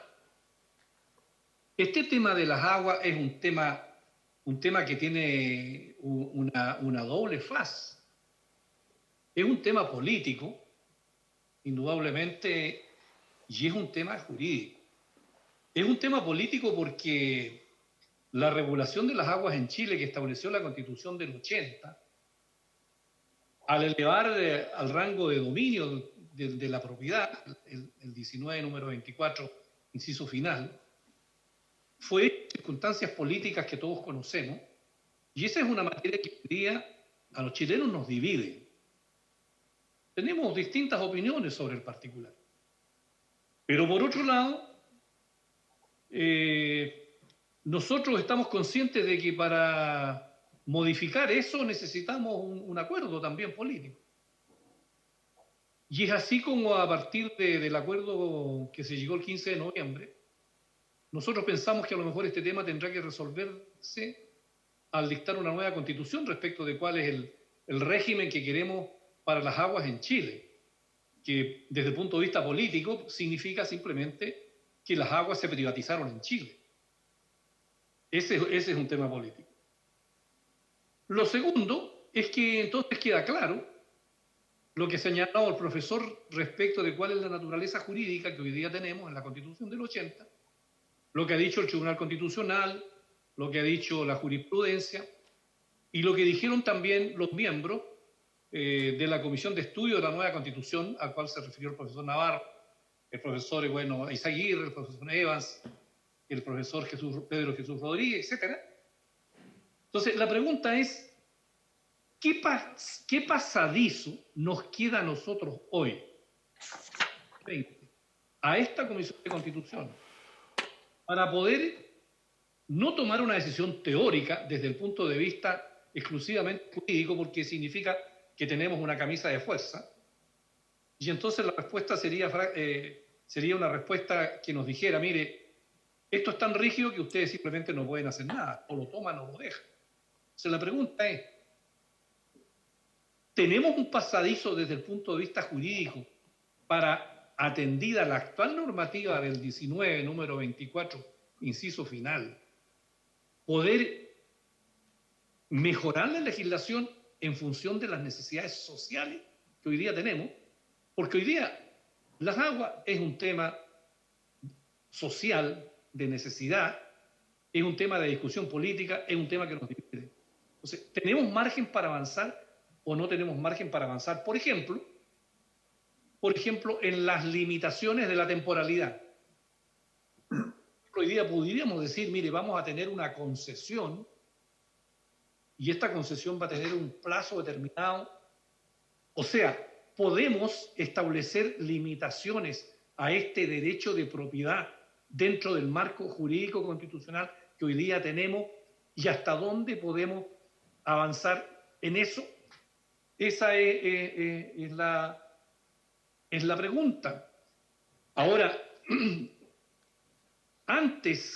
Este tema de las aguas es un tema que tiene una doble faz. Es un tema político, indudablemente, y es un tema jurídico. Es un tema político porque la regulación de las aguas en Chile que estableció la Constitución del 80, al elevar al rango de dominio de la propiedad, el 19, número 24, inciso final, fue circunstancias políticas que todos conocemos, y esa es una materia que hoy día a los chilenos nos divide. Tenemos distintas opiniones sobre el particular. Pero por otro lado, nosotros estamos conscientes de que para modificar eso necesitamos un acuerdo también político. Y es así como a partir del acuerdo que se llegó el 15 de noviembre, nosotros pensamos que a lo mejor este tema tendrá que resolverse al dictar una nueva constitución respecto de cuál es el régimen que queremos para las aguas en Chile, que desde el punto de vista político significa simplemente que las aguas se privatizaron en Chile. Ese es un tema político. Lo segundo es que entonces queda claro lo que señalaba el profesor respecto de cuál es la naturaleza jurídica que hoy día tenemos en la Constitución del 80, lo que ha dicho el Tribunal Constitucional, lo que ha dicho la jurisprudencia y lo que dijeron también los miembros de la Comisión de Estudio de la Nueva Constitución, al cual se refirió el profesor Navarro, el profesor Izaguirre, el profesor Evans, el profesor Pedro Jesús Rodríguez, etc. Entonces, la pregunta es, ¿qué pasadizo nos queda a nosotros hoy, a esta Comisión de Constitución, para poder no tomar una decisión teórica desde el punto de vista exclusivamente jurídico, porque significa que tenemos una camisa de fuerza, y entonces la respuesta sería una respuesta que nos dijera, mire, esto es tan rígido que ustedes simplemente no pueden hacer nada, o lo toman o lo dejan. Entonces la pregunta es, ¿tenemos un pasadizo desde el punto de vista jurídico para, atendida la actual normativa del 19, número 24, inciso final, poder mejorar la legislación en función de las necesidades sociales que hoy día tenemos? Porque hoy día las aguas es un tema social, de necesidad, es un tema de discusión política, es un tema que nos divide. Entonces, ¿tenemos margen para avanzar o no tenemos margen para avanzar? Por ejemplo, en las limitaciones de la temporalidad. Hoy día podríamos decir, mire, vamos a tener una concesión y esta concesión va a tener un plazo determinado. O sea, podemos establecer limitaciones a este derecho de propiedad dentro del marco jurídico constitucional que hoy día tenemos y hasta dónde podemos avanzar en eso. Esa es la pregunta. Ahora, antes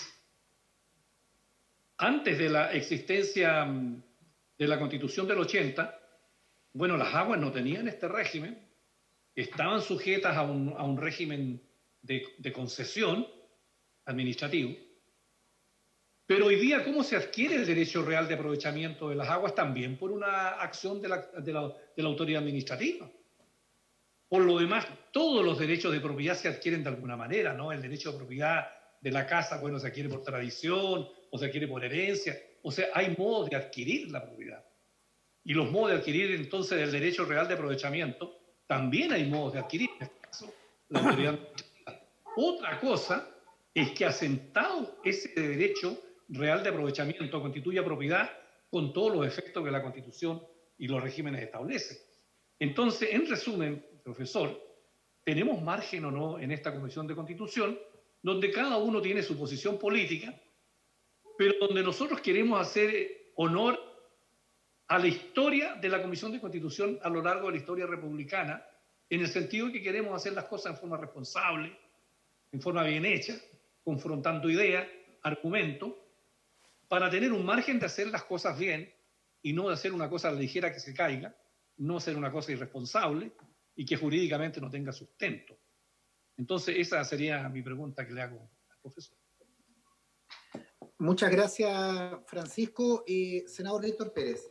de la existencia de la Constitución del 80, bueno, las aguas no tenían este régimen, estaban sujetas a un régimen de concesión administrativo, Pero hoy día, ¿cómo se adquiere el derecho real de aprovechamiento de las aguas? También por una acción de la autoridad administrativa. Por lo demás, todos los derechos de propiedad se adquieren de alguna manera, ¿no? El derecho de propiedad de la casa, bueno, se adquiere por tradición, o se adquiere por herencia. O sea, hay modos de adquirir la propiedad. Y los modos de adquirir, entonces, el derecho real de aprovechamiento, también hay modos de adquirir. En este caso, la autoridad administrativa. Otra cosa es que asentado ese derecho real de aprovechamiento constituye propiedad con todos los efectos que la Constitución y los regímenes establecen. Entonces, en resumen, profesor, tenemos margen o no en esta Comisión de Constitución, donde cada uno tiene su posición política, pero donde nosotros queremos hacer honor a la historia de la Comisión de Constitución a lo largo de la historia republicana, en el sentido de que queremos hacer las cosas en forma responsable, en forma bien hecha, confrontando ideas, argumentos, para tener un margen de hacer las cosas bien y no de hacer una cosa a la ligera que se caiga, no hacer una cosa irresponsable y que jurídicamente no tenga sustento. Entonces, esa sería mi pregunta que le hago al profesor. Muchas gracias, Francisco. Senador Héctor Pérez.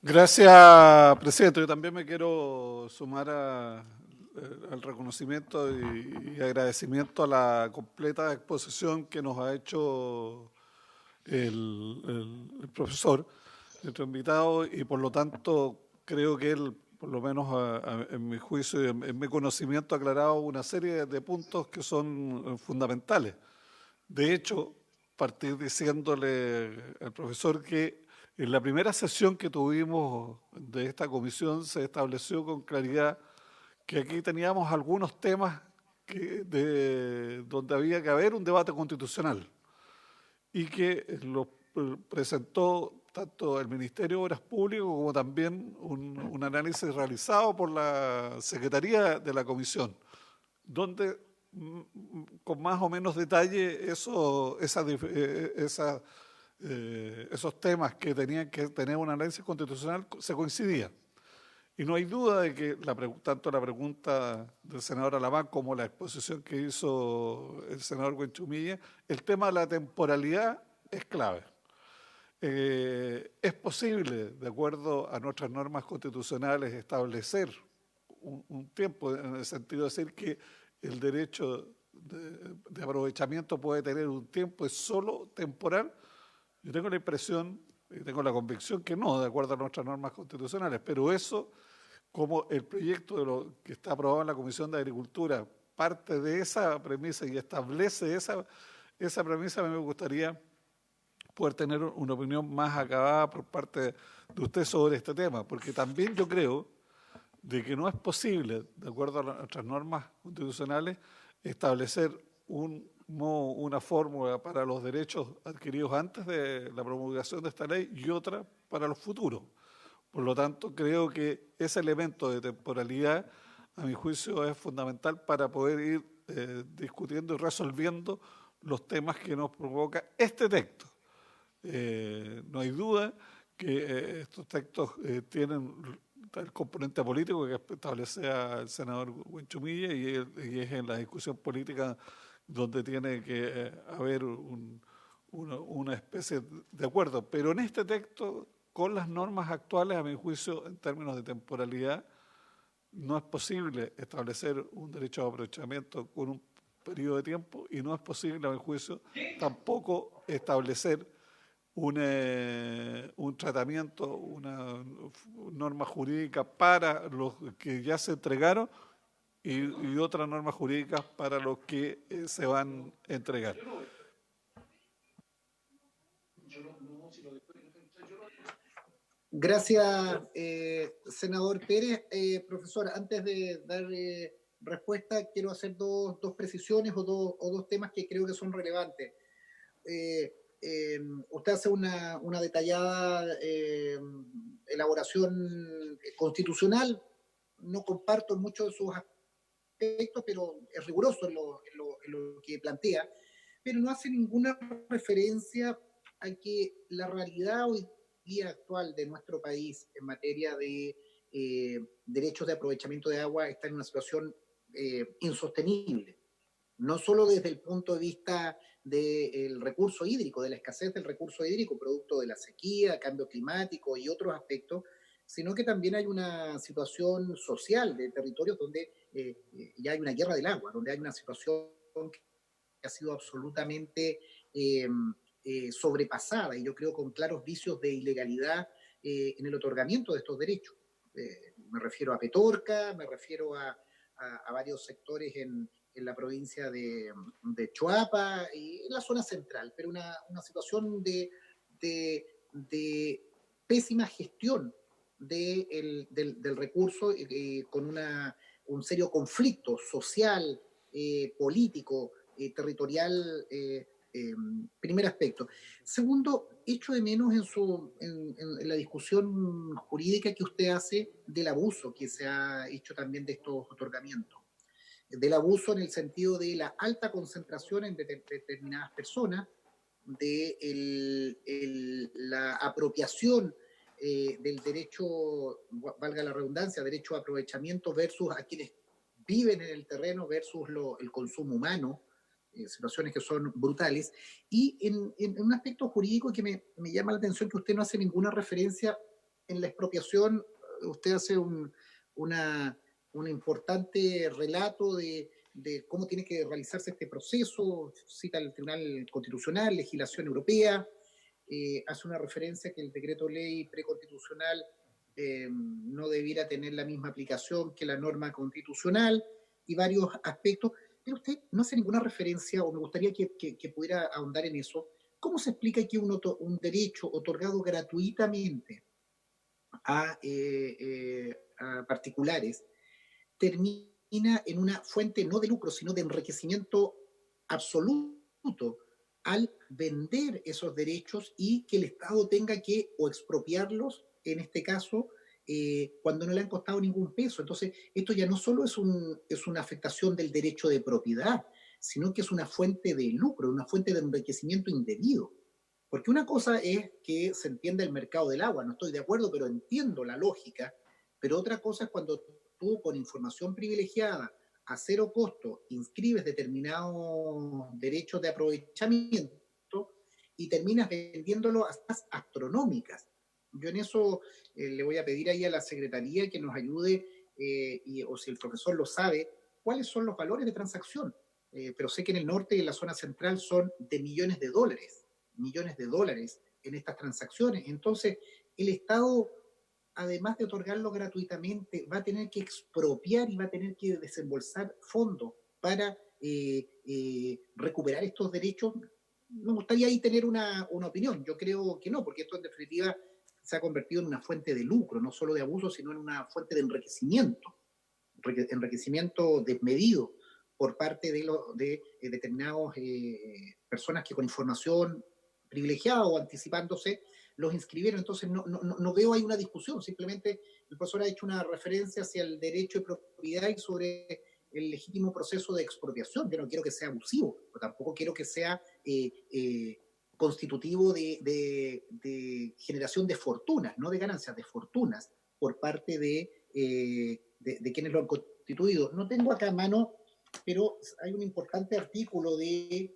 Gracias, presidente. Yo también me quiero sumar al reconocimiento y agradecimiento a la completa exposición que nos ha hecho el profesor, nuestro invitado, y por lo tanto creo que él, por lo menos en mi juicio y en mi conocimiento, ha aclarado una serie de puntos que son fundamentales. De hecho, partir diciéndole al profesor que en la primera sesión que tuvimos de esta comisión se estableció con claridad que aquí teníamos algunos temas donde había que haber un debate constitucional y que lo presentó tanto el Ministerio de Obras Públicas como también un análisis realizado por la Secretaría de la Comisión, donde con más o menos detalle esos temas que tenían que tener un análisis constitucional se coincidían. Y no hay duda de que tanto la pregunta del senador Alamán como la exposición que hizo el senador Huenchumilla, el tema de la temporalidad es clave. Es posible, de acuerdo a nuestras normas constitucionales, establecer un tiempo, en el sentido de decir que el derecho de aprovechamiento puede tener un tiempo, es solo temporal. Yo tengo la impresión y tengo la convicción que no, de acuerdo a nuestras normas constitucionales, pero eso, como el proyecto que está aprobado en la Comisión de Agricultura parte de esa premisa y establece esa premisa, a mí me gustaría poder tener una opinión más acabada por parte de usted sobre este tema, porque también yo creo de que no es posible, de acuerdo a nuestras normas constitucionales, establecer una fórmula para los derechos adquiridos antes de la promulgación de esta ley y otra para los futuros. Por lo tanto, creo que ese elemento de temporalidad, a mi juicio, es fundamental para poder ir discutiendo y resolviendo los temas que nos provoca este texto. No hay duda que estos textos tienen el componente político que establece el senador Huenchumilla y es en la discusión política donde tiene que haber una especie de acuerdo. Pero en este texto, con las normas actuales, a mi juicio, en términos de temporalidad, no es posible establecer un derecho de aprovechamiento con un periodo de tiempo y no es posible, a mi juicio, tampoco establecer un tratamiento, una norma jurídica para los que ya se entregaron y otras normas jurídicas para los que se van a entregar. Gracias, senador Pérez. Profesor, antes de dar respuesta, quiero hacer dos precisiones o dos temas que creo que son relevantes. Usted hace una detallada elaboración constitucional. No comparto muchos de sus aspectos, pero es riguroso en lo que plantea, pero no hace ninguna referencia a que la realidad hoy día actual de nuestro país en materia de derechos de aprovechamiento de agua está en una situación insostenible. no solo desde el punto de vista del recurso hídrico, de la escasez del recurso hídrico, producto de la sequía, cambio climático y otros aspectos, sino que también hay una situación social de territorios donde ya hay una guerra del agua, donde hay una situación que ha sido absolutamente sobrepasada y yo creo con claros vicios de ilegalidad en el otorgamiento de estos derechos. Me refiero a Petorca, me refiero a varios sectores en la provincia de Choapa y en la zona central, pero una situación de pésima gestión del recurso con un serio conflicto social, político, territorial, primer aspecto. Segundo, echo de menos en la discusión jurídica que usted hace del abuso que se ha hecho también de estos otorgamientos. Del abuso en el sentido de la alta concentración en determinadas personas, de la apropiación del derecho, valga la redundancia, derecho a aprovechamiento versus a quienes viven en el terreno versus el consumo humano, situaciones que son brutales. Y en un aspecto jurídico que me llama la atención que usted no hace ninguna referencia en la expropiación, usted hace un importante relato de cómo tiene que realizarse este proceso, cita el Tribunal Constitucional, legislación europea, hace una referencia que el decreto ley preconstitucional no debiera tener la misma aplicación que la norma constitucional y varios aspectos, pero usted no hace ninguna referencia, o me gustaría que pudiera ahondar en eso. ¿Cómo se explica que un derecho otorgado gratuitamente a particulares termina en una fuente no de lucro, sino de enriquecimiento absoluto al vender esos derechos y que el Estado tenga que o expropiarlos, en este caso, cuando no le han costado ningún peso? Entonces, esto ya no solo es una afectación del derecho de propiedad, sino que es una fuente de lucro, una fuente de enriquecimiento indebido. Porque una cosa es que se entienda el mercado del agua, no estoy de acuerdo, pero entiendo la lógica, pero otra cosa es cuando tú con información privilegiada a cero costo inscribes determinados derechos de aprovechamiento y terminas vendiéndolo a tasas astronómicas. Yo en eso le voy a pedir ahí a la Secretaría que nos ayude, o si el profesor lo sabe, cuáles son los valores de transacción. Pero sé que en el norte y en la zona central son de millones de dólares en estas transacciones. Entonces, el Estado, además de otorgarlo gratuitamente, va a tener que expropiar y va a tener que desembolsar fondos para recuperar estos derechos. Me gustaría ahí tener una opinión. Yo creo que no, porque esto en definitiva se ha convertido en una fuente de lucro, no solo de abuso, sino en una fuente de enriquecimiento desmedido por parte de determinadas personas que con información privilegiada o anticipándose los inscribieron. Entonces no veo ahí una discusión, simplemente el profesor ha hecho una referencia hacia el derecho de propiedad y sobre el legítimo proceso de expropiación. Yo no quiero que sea abusivo, pero tampoco quiero que sea constitutivo de generación de fortunas, no de ganancias, de fortunas por parte de quienes lo han constituido. No tengo acá a mano, pero hay un importante artículo de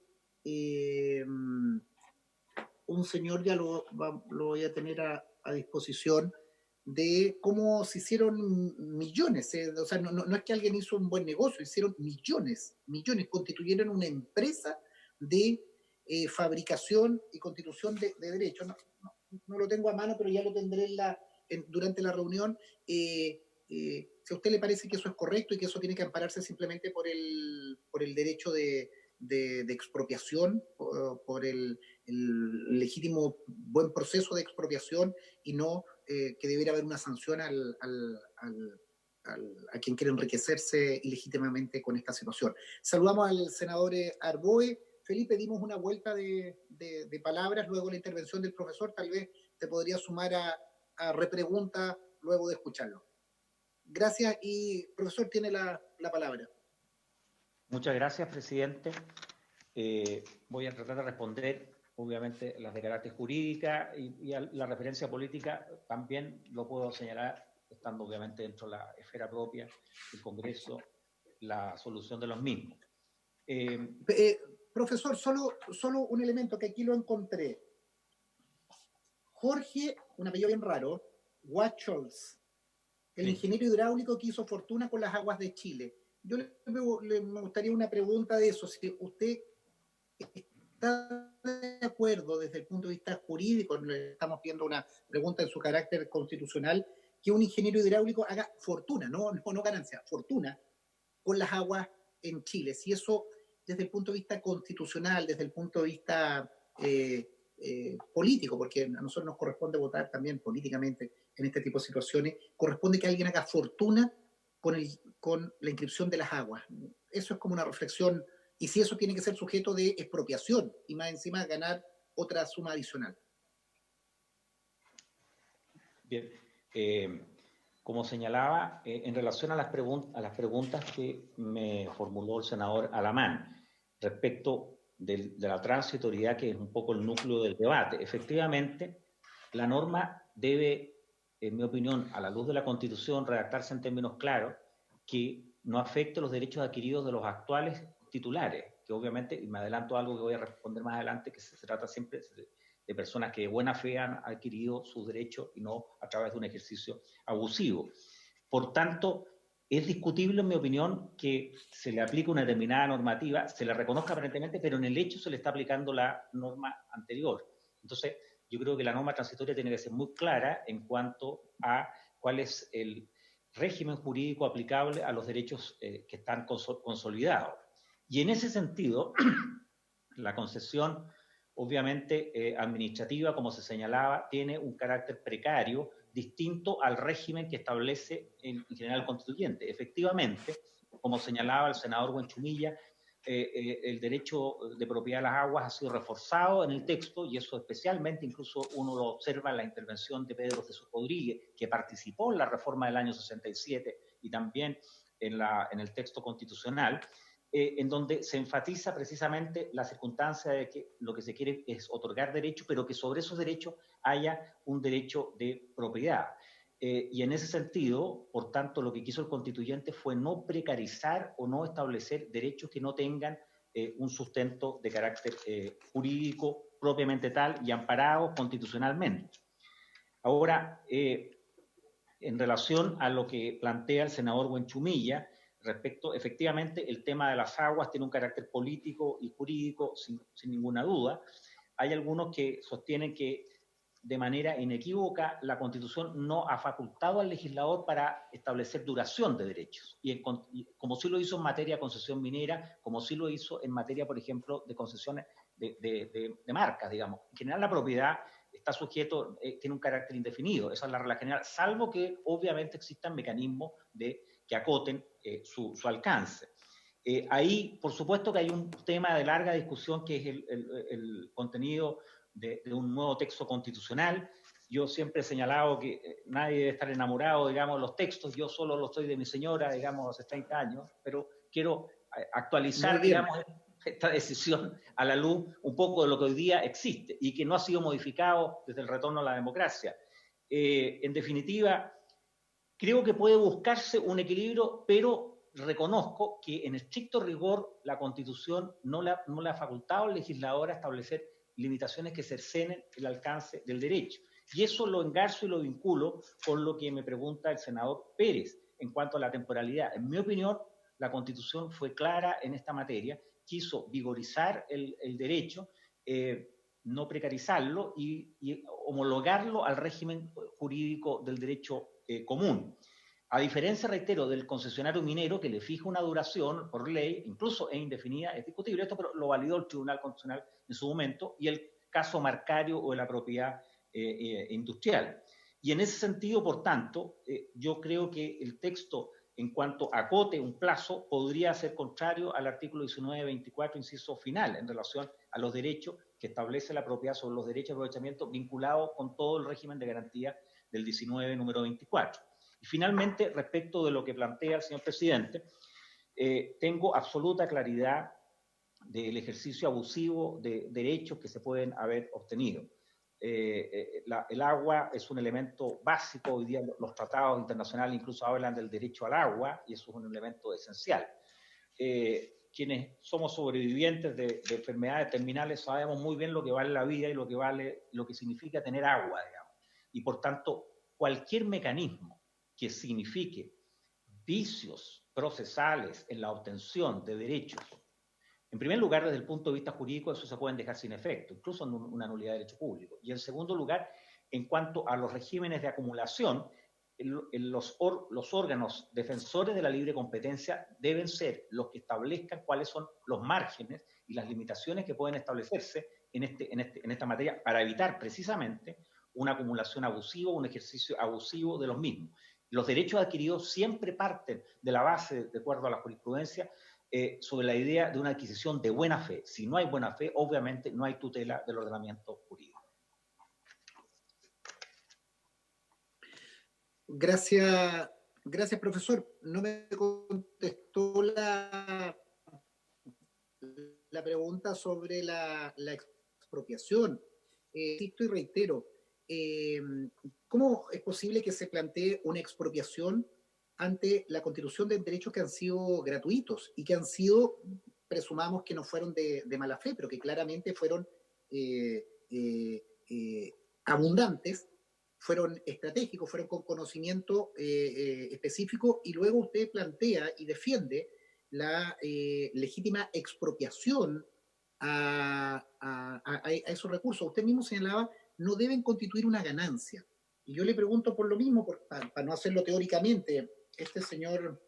un señor, ya lo voy a tener a disposición, de cómo se hicieron millones. O sea, no es que alguien hizo un buen negocio, hicieron millones, constituyeron una empresa de fabricación y constitución de derechos. No lo tengo a mano, pero ya lo tendré durante la reunión. Si a usted le parece que eso es correcto y que eso tiene que ampararse simplemente por el derecho de expropiación, por el legítimo buen proceso de expropiación y no que debiera haber una sanción a quien quiere enriquecerse ilegítimamente con esta situación. Saludamos al senador Arboe. Felipe, dimos una vuelta de palabras luego de la intervención del profesor. Tal vez te podría sumar a repregunta luego de escucharlo. Gracias y profesor tiene la palabra. Muchas gracias, presidente. Voy a tratar de responder, obviamente, las de carácter jurídica y a la referencia política también lo puedo señalar, estando obviamente dentro de la esfera propia del Congreso, la solución de los mismos. Profesor, solo un elemento que aquí lo encontré. Jorge, un apellido bien raro, Wacholz, el ingeniero hidráulico que hizo fortuna con las aguas de Chile. Yo me gustaría una pregunta de eso. Si usted está de acuerdo desde el punto de vista jurídico, le estamos viendo una pregunta en su carácter constitucional, que un ingeniero hidráulico haga fortuna, no ganancia, fortuna con las aguas en Chile. Si eso, desde el punto de vista constitucional, desde el punto de vista político, porque a nosotros nos corresponde votar también políticamente en este tipo de situaciones, corresponde que alguien haga fortuna con la inscripción de las aguas. Eso es como una reflexión, y si eso tiene que ser sujeto de expropiación y más encima ganar otra suma adicional. Bien, como señalaba, en relación a las preguntas que me formuló el senador Alamán respecto de la transitoriedad, que es un poco el núcleo del debate, efectivamente, la norma debe, en mi opinión, a la luz de la Constitución, redactarse en términos claros que no afecte los derechos adquiridos de los actuales titulares, que obviamente, y me adelanto a algo que voy a responder más adelante, que se trata siempre de personas que de buena fe han adquirido sus derechos y no a través de un ejercicio abusivo. Por tanto, es discutible, en mi opinión, que se le aplique una determinada normativa, se le reconozca aparentemente, pero en el hecho se le está aplicando la norma anterior. Entonces, yo creo que la norma transitoria tiene que ser muy clara en cuanto a cuál es el régimen jurídico aplicable a los derechos que están consolidados. Y en ese sentido, la concesión, obviamente, administrativa, como se señalaba, tiene un carácter precario, distinto al régimen que establece en general el constituyente. Efectivamente, como señalaba el senador Buenchumilla, el derecho de propiedad de las aguas ha sido reforzado en el texto, y eso especialmente, incluso uno lo observa en la intervención de Pedro Jesús Rodríguez, que participó en la reforma del año 67 y también en el texto constitucional, en donde se enfatiza precisamente la circunstancia de que lo que se quiere es otorgar derechos, pero que sobre esos derechos haya un derecho de propiedad. Y en ese sentido, por tanto, lo que quiso el constituyente fue no precarizar o no establecer derechos que no tengan un sustento de carácter jurídico propiamente tal y amparados constitucionalmente. Ahora, en relación a lo que plantea el senador Buenchumilla, respecto, efectivamente, el tema de las aguas tiene un carácter político y jurídico, sin ninguna duda. Hay algunos que sostienen que de manera inequívoca la Constitución no ha facultado al legislador para establecer duración de derechos, y como sí lo hizo en materia de concesión minera, como sí lo hizo en materia, por ejemplo, de concesiones de marcas, digamos. En general, la propiedad está sujeto, tiene un carácter indefinido, esa es la regla general, salvo que obviamente existan mecanismos que acoten su alcance. Ahí, por supuesto que hay un tema de larga discusión, que es el contenido de un nuevo texto constitucional. Yo siempre he señalado que nadie debe estar enamorado, digamos, de los textos. Yo solo lo estoy de mi señora, digamos, hace 30 años, pero quiero actualizar, digamos, esta decisión a la luz un poco de lo que hoy día existe y que no ha sido modificado desde el retorno a la democracia. En definitiva, creo que puede buscarse un equilibrio, pero reconozco que en estricto rigor la Constitución no le ha facultado al legislador a establecer limitaciones que cercenen el alcance del derecho. Y eso lo engarzo y lo vinculo con lo que me pregunta el senador Pérez en cuanto a la temporalidad. En mi opinión, la Constitución fue clara en esta materia, quiso vigorizar el derecho, no precarizarlo y homologarlo al régimen jurídico del derecho común. A diferencia, reitero, del concesionario minero, que le fija una duración por ley, incluso es indefinida, es discutible esto, pero lo validó el Tribunal Constitucional en su momento, y el caso marcario o de la propiedad industrial. Y en ese sentido, por tanto, yo creo que el texto, en cuanto acote un plazo, podría ser contrario al artículo 19.24, inciso final, en relación a los derechos que establece la propiedad sobre los derechos de aprovechamiento vinculados con todo el régimen de garantía del 19, número 24. Y finalmente, respecto de lo que plantea el señor presidente, tengo absoluta claridad del ejercicio abusivo de derechos que se pueden haber obtenido. El agua es un elemento básico. Hoy día los tratados internacionales incluso hablan del derecho al agua, y eso es un elemento esencial. quienes somos sobrevivientes de enfermedades terminales sabemos muy bien lo que vale la vida y lo que significa tener agua, digamos. Y por tanto, cualquier mecanismo que signifique vicios procesales en la obtención de derechos, en primer lugar, desde el punto de vista jurídico, eso se pueden dejar sin efecto, incluso en una nulidad de derecho público. Y en segundo lugar, en cuanto a los regímenes de acumulación, los órganos defensores de la libre competencia deben ser los que establezcan cuáles son los márgenes y las limitaciones que pueden establecerse en esta materia para evitar precisamente una acumulación abusiva, un ejercicio abusivo de los mismos. Los derechos adquiridos siempre parten de la base, de acuerdo a la jurisprudencia, sobre la idea de una adquisición de buena fe. Si no hay buena fe, obviamente no hay tutela del ordenamiento jurídico. Gracias, profesor. No me contestó la pregunta sobre la expropiación. Insisto y reitero, ¿cómo es posible que se plantee una expropiación ante la constitución de derechos que han sido gratuitos y que han sido, presumamos que no fueron de mala fe, pero que claramente fueron abundantes, fueron estratégicos, fueron con conocimiento específico, y luego usted plantea y defiende la legítima expropiación a esos recursos? Usted mismo señalaba, no deben constituir una ganancia. Y yo le pregunto por lo mismo, para no hacerlo teóricamente, este señor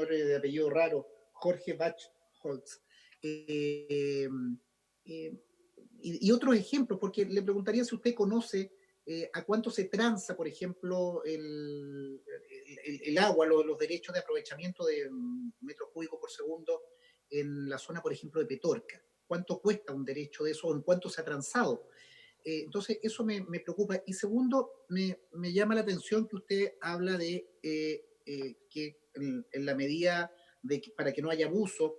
de apellido raro, Jorge Bachholz, y otros ejemplos, porque le preguntaría si usted conoce a cuánto se transa, por ejemplo, el agua, los derechos de aprovechamiento de metros cúbicos por segundo en la zona, por ejemplo, de Petorca. ¿Cuánto cuesta un derecho de eso? ¿En cuánto se ha transado? Entonces, eso me preocupa. Y segundo, me llama la atención que usted habla de que en la medida de que, para que no haya abuso,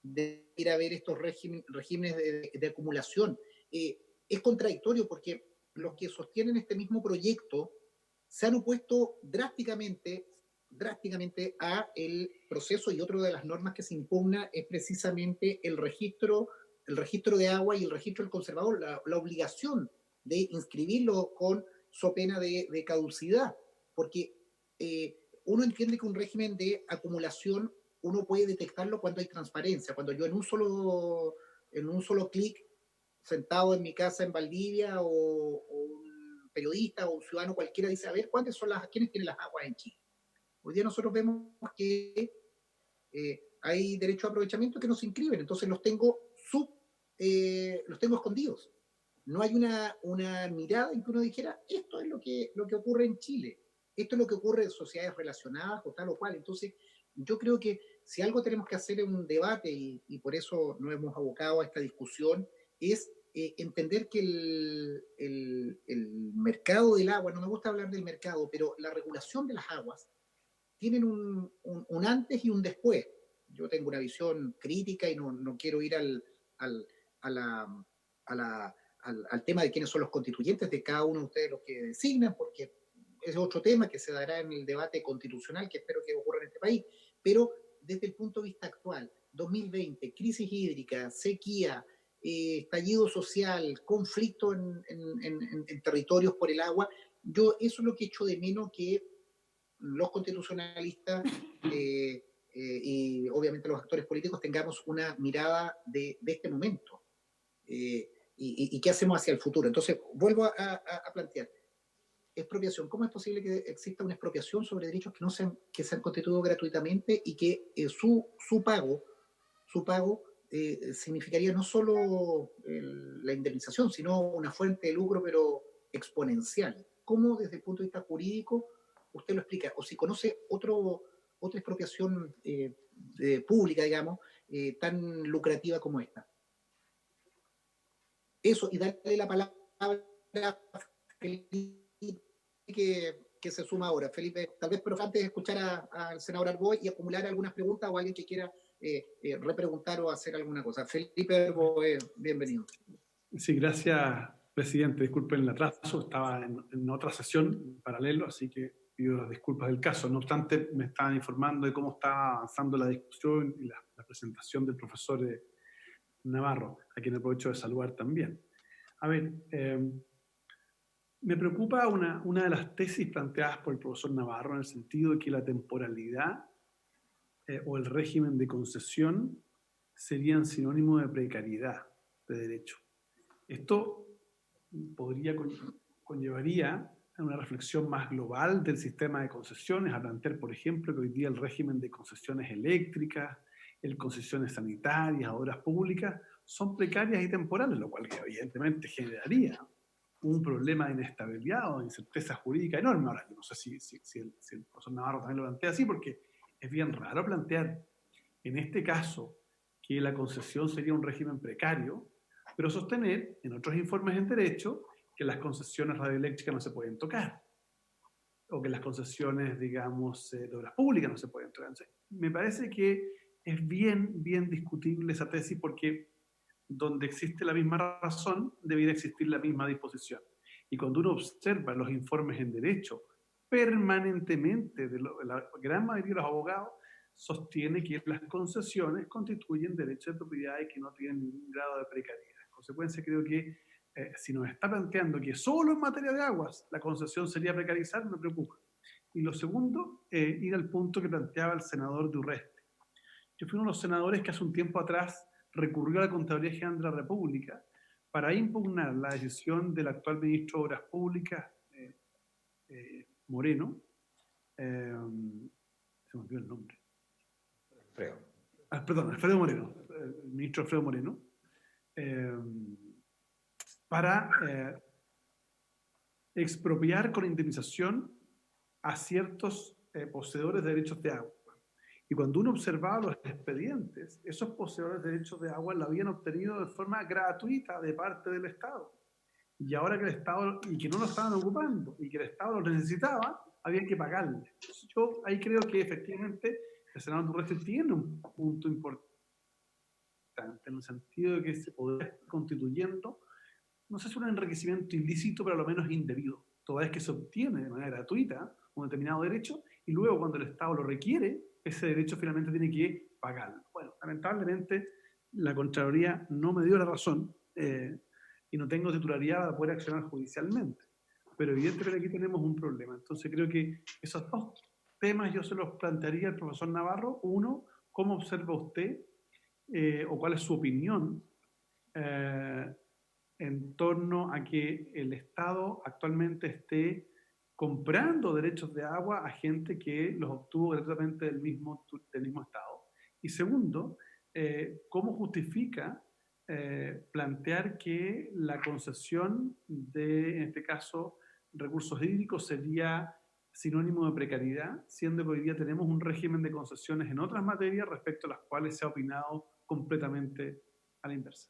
de ir a ver estos regímenes de acumulación. Es contradictorio porque los que sostienen este mismo proyecto se han opuesto drásticamente a el proceso, y otra de las normas que se impugna es precisamente el registro de agua y el registro del conservador, la obligación de inscribirlo con so pena de caducidad, porque uno entiende que un régimen de acumulación uno puede detectarlo cuando hay transparencia, cuando yo en un solo clic, sentado en mi casa en Valdivia, o un periodista o un ciudadano cualquiera dice, a ver, ¿quiénes tienen las aguas en Chile? Hoy día nosotros vemos que hay derecho a aprovechamiento que no se inscriben, entonces los tengo escondidos. No hay una mirada en que uno dijera, esto es lo que ocurre en Chile, esto es lo que ocurre en sociedades relacionadas o tal o cual. Entonces, yo creo que si algo tenemos que hacer en un debate, y por eso nos hemos abocado a esta discusión, es entender que el mercado del agua, no me gusta hablar del mercado, pero la regulación de las aguas, tienen un antes y un después. Yo tengo una visión crítica y no quiero ir al tema de quiénes son los constituyentes de cada uno de ustedes los que designan, porque es otro tema que se dará en el debate constitucional que espero que ocurra en este país. Pero desde el punto de vista actual, 2020, crisis hídrica, sequía, estallido social, conflicto en territorios por el agua, yo eso es lo que echo de menos, que los constitucionalistas y obviamente los actores políticos tengamos una mirada de este momento y qué hacemos hacia el futuro. Entonces, vuelvo a plantear, expropiación. ¿Cómo es posible que exista una expropiación sobre derechos que se han constituido gratuitamente y que su pago significaría no solo la indemnización, sino una fuente de lucro, pero exponencial? ¿Cómo desde el punto de vista jurídico usted lo explica? O si conoce otra expropiación pública, digamos, tan lucrativa como esta. Eso, y darle la palabra a Felipe, que se suma ahora. Felipe, tal vez, pero antes de escuchar al senador Arboe y acumular algunas preguntas, o alguien que quiera repreguntar o hacer alguna cosa. Felipe Arboe, bienvenido. Sí, gracias, presidente. Disculpen el atraso, estaba en otra sesión en paralelo, así que pido las disculpas del caso. No obstante, me estaban informando de cómo está avanzando la discusión y la presentación del profesor Navarro, a quien aprovecho de saludar también. A ver, me preocupa una de las tesis planteadas por el profesor Navarro en el sentido de que la temporalidad o el régimen de concesión serían sinónimo de precariedad de derecho. Esto conllevaría a una reflexión más global del sistema de concesiones, a plantear, por ejemplo, que hoy día el régimen de concesiones eléctricas, el concesiones sanitarias, obras públicas, son precarias y temporales, lo cual evidentemente generaría un problema de inestabilidad o de incerteza jurídica enorme. Ahora, yo no sé si el profesor Navarro también lo plantea así, porque es bien raro plantear en este caso que la concesión sería un régimen precario, pero sostener en otros informes en derecho que las concesiones radioeléctricas no se pueden tocar, o que las concesiones, digamos, de obras públicas no se pueden tocar. Entonces, me parece que es bien discutible esa tesis, porque donde existe la misma razón, debería existir la misma disposición. Y cuando uno observa los informes en derecho, permanentemente, la gran mayoría de los abogados sostiene que las concesiones constituyen derechos de propiedad y que no tienen ningún grado de precariedad. En consecuencia, creo que si nos está planteando que solo en materia de aguas la concesión sería precarizar, me preocupa. Y lo segundo, ir al punto que planteaba el senador Durresti. Yo fui uno de los senadores que hace un tiempo atrás recurrió a la Contraloría General de la República para impugnar la decisión del actual ministro de Obras Públicas, Moreno. Se me olvidó el nombre. Alfredo Moreno. El ministro Alfredo Moreno. Para expropiar con indemnización a ciertos poseedores de derechos de agua. Y cuando uno observaba los expedientes, esos poseedores de derechos de agua lo habían obtenido de forma gratuita de parte del Estado. Y ahora que el Estado, y que no lo estaban ocupando, y que el Estado lo necesitaba, había que pagarle. Entonces, yo ahí creo que efectivamente el senador Durresti tiene un punto importante, en el sentido de que se podría estar constituyendo, no sé si un enriquecimiento ilícito, pero a lo menos indebido, toda vez que se obtiene de manera gratuita un determinado derecho, y luego cuando el Estado lo requiere, ese derecho finalmente tiene que pagarlo. Bueno, lamentablemente la Contraloría no me dio la razón y no tengo titularidad para poder accionar judicialmente. Pero evidentemente aquí tenemos un problema. Entonces creo que esos dos temas yo se los plantearía al profesor Navarro. Uno, ¿cómo observa usted o cuál es su opinión en torno a que el Estado actualmente esté comprando derechos de agua a gente que los obtuvo gratuitamente del mismo Estado? Y segundo, ¿cómo justifica plantear que la concesión de, en este caso, recursos hídricos sería sinónimo de precariedad, siendo que hoy día tenemos un régimen de concesiones en otras materias respecto a las cuales se ha opinado completamente a la inversa?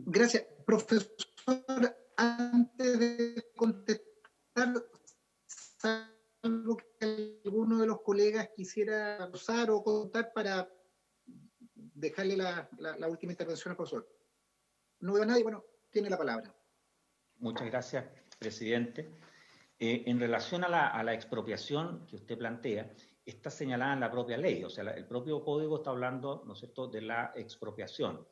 Gracias. Profesor, antes de contestar, salvo que alguno de los colegas quisiera usar o contar para dejarle la última intervención al profesor. No veo a nadie, bueno, tiene la palabra. Muchas gracias, presidente. En relación a la expropiación que usted plantea, está señalada en la propia ley, o sea, el propio código está hablando, ¿no es cierto?, de la expropiación.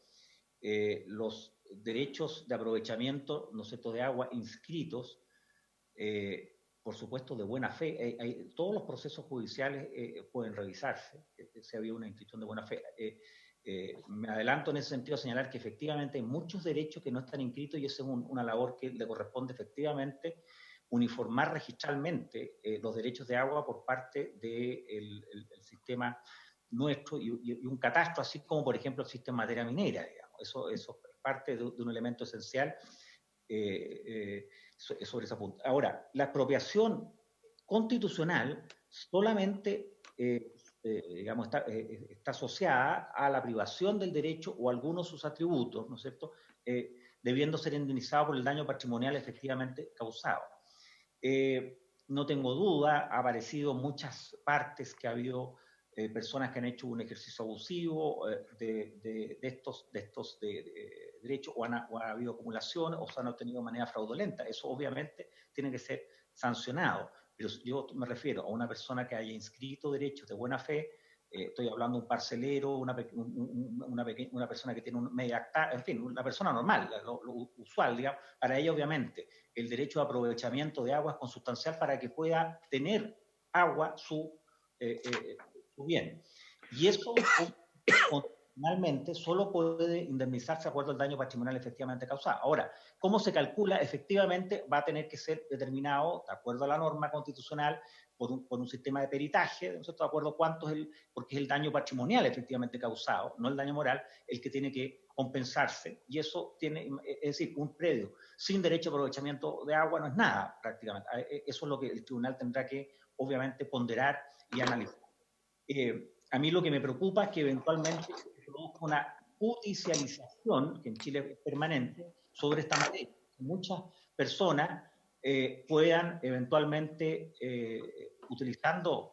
Los derechos de aprovechamiento, ¿no es cierto?, de agua inscritos, por supuesto, de buena fe. Todos los procesos judiciales pueden revisarse, si había una inscripción de buena fe. Me adelanto en ese sentido a señalar que efectivamente hay muchos derechos que no están inscritos y esa es una labor que le corresponde efectivamente uniformar registralmente los derechos de agua por parte del sistema nuestro y un catastro, así como por ejemplo existe en materia minera, digamos. Eso es parte de un elemento esencial sobre ese punto. Ahora, la expropiación constitucional solamente digamos, está asociada a la privación del derecho o algunos de sus atributos, ¿no es cierto?, debiendo ser indemnizado por el daño patrimonial efectivamente causado. No tengo duda, ha aparecido muchas partes que ha habido personas que han hecho un ejercicio abusivo de estos derechos o ha habido acumulación o se han obtenido de manera fraudulenta. Eso obviamente tiene que ser sancionado. Pero yo me refiero a una persona que haya inscrito derechos de buena fe, estoy hablando de un parcelero, una persona que tiene un media hectárea, en fin, una persona normal, lo usual, digamos. Para ella obviamente el derecho de aprovechamiento de agua es consustancial para que pueda tener agua su bien. Y eso constitucionalmente solo puede indemnizarse de acuerdo al daño patrimonial efectivamente causado. Ahora, ¿cómo se calcula? Efectivamente va a tener que ser determinado, de acuerdo a la norma constitucional, por un sistema de peritaje, ¿no es cierto? De acuerdo a cuánto es porque es el daño patrimonial efectivamente causado, no el daño moral, el que tiene que compensarse. Y eso tiene, es decir, un predio sin derecho a aprovechamiento de agua no es nada prácticamente. Eso es lo que el tribunal tendrá que, obviamente, ponderar y analizar. A mí lo que me preocupa es que eventualmente se produzca una judicialización, que en Chile es permanente, sobre esta materia. Muchas personas puedan eventualmente, utilizando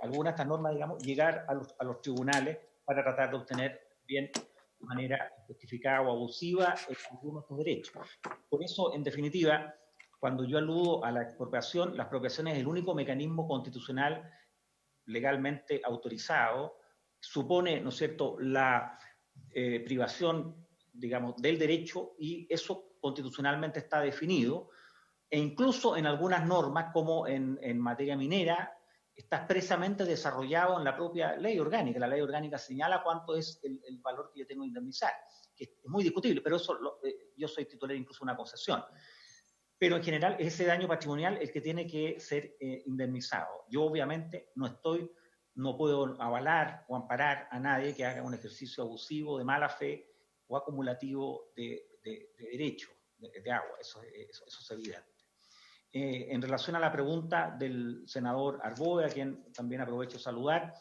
alguna de estas normas, digamos, llegar a los tribunales para tratar de obtener bien de manera justificada o abusiva algunos de estos derechos. Por eso, en definitiva, cuando yo aludo a la expropiación es el único mecanismo constitucional legalmente autorizado, supone, ¿no es cierto?, la privación, digamos, del derecho, y eso constitucionalmente está definido, e incluso en algunas normas, como en materia minera, está expresamente desarrollado en la propia ley orgánica. La ley orgánica señala cuánto es el valor que yo tengo que indemnizar, que es muy discutible, pero eso yo soy titular incluso de una concesión. Pero en general es ese daño patrimonial el que tiene que ser indemnizado. Yo obviamente no puedo avalar o amparar a nadie que haga un ejercicio abusivo, de mala fe o acumulativo de derecho de agua. Eso es evidente. En relación a la pregunta del senador Arboe, a quien también aprovecho de saludar,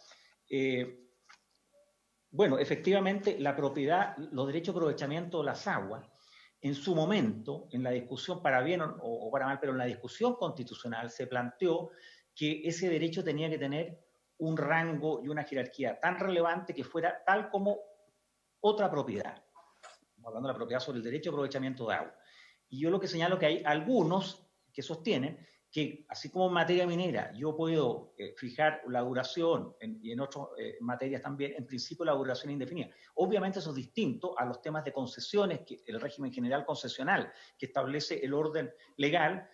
bueno, efectivamente la propiedad, los derechos de aprovechamiento de las aguas, en su momento, en la discusión, para bien o para mal, pero en la discusión constitucional se planteó que ese derecho tenía que tener un rango y una jerarquía tan relevante que fuera tal como otra propiedad. Estamos hablando de la propiedad sobre el derecho de aprovechamiento de agua. Y yo lo que señalo que hay algunos que sostienen que, así como en materia minera, yo puedo fijar la duración, y en otras materias también, en principio la duración es indefinida. Obviamente eso es distinto a los temas de concesiones, que el régimen general concesional, que establece el orden legal,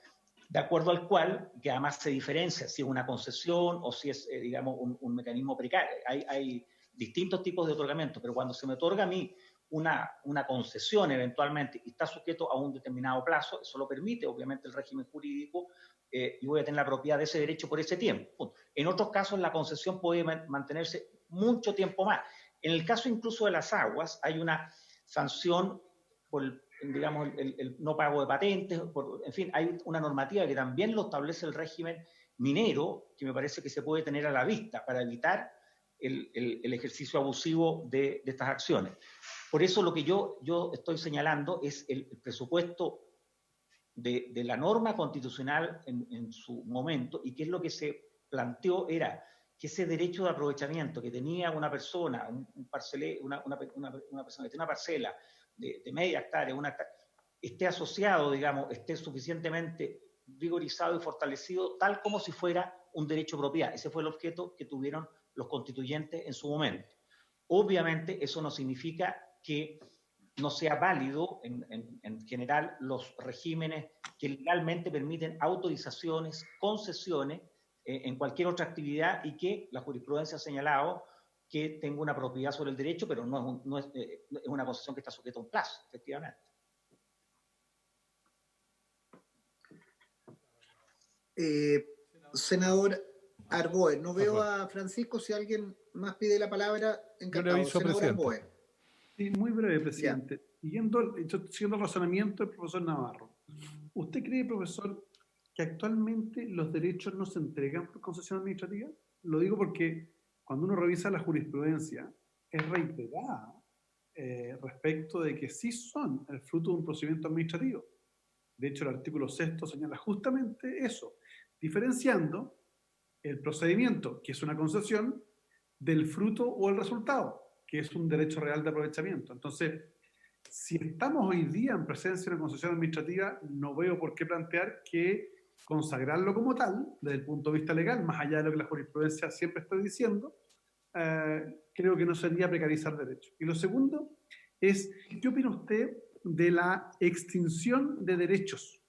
de acuerdo al cual, que además se diferencia si es una concesión o si es, digamos, un mecanismo precario. Hay distintos tipos de otorgamiento, pero cuando se me otorga a mí una concesión eventualmente y está sujeto a un determinado plazo, eso lo permite obviamente el régimen jurídico, y voy a tener la propiedad de ese derecho por ese tiempo. En otros casos la concesión puede mantenerse mucho tiempo más. En el caso incluso de las aguas hay una sanción por digamos, el no pago de patentes, en fin, hay una normativa que también lo establece el régimen minero, que me parece que se puede tener a la vista para evitar el ejercicio abusivo de estas acciones. Por eso lo que yo estoy señalando es el presupuesto de la norma constitucional en su momento, y que es lo que se planteó era que ese derecho de aprovechamiento que tenía una persona, una persona que tiene una parcela de media hectárea, esté asociado, digamos, esté suficientemente vigorizado y fortalecido, tal como si fuera un derecho de propiedad. Ese fue el objeto que tuvieron los constituyentes en su momento. Obviamente eso no significa que no sea válido en general los regímenes que legalmente permiten autorizaciones, concesiones en cualquier otra actividad, y que la jurisprudencia ha señalado que tenga una propiedad sobre el derecho, pero no es una concesión que está sujeta a un plazo, efectivamente. Senador Arboe, no veo a Francisco. Si alguien más pide la palabra, encantado. Yo le aviso, senador presidente. Arboe. Sí, muy breve, presidente. Siguiendo el razonamiento del profesor Navarro, ¿usted cree, profesor, que actualmente los derechos no se entregan por concesión administrativa? Lo digo porque cuando uno revisa la jurisprudencia, es reiterada respecto de que sí son el fruto de un procedimiento administrativo. De hecho, el artículo 6º señala justamente eso, diferenciando el procedimiento, que es una concesión, del fruto o el resultado, que es un derecho real de aprovechamiento. Entonces, si estamos hoy día en presencia de una concesión administrativa, no veo por qué plantear que consagrarlo como tal, desde el punto de vista legal, más allá de lo que la jurisprudencia siempre está diciendo, creo que no sería precarizar derechos. Y lo segundo es, ¿qué opina usted de la extinción de derechos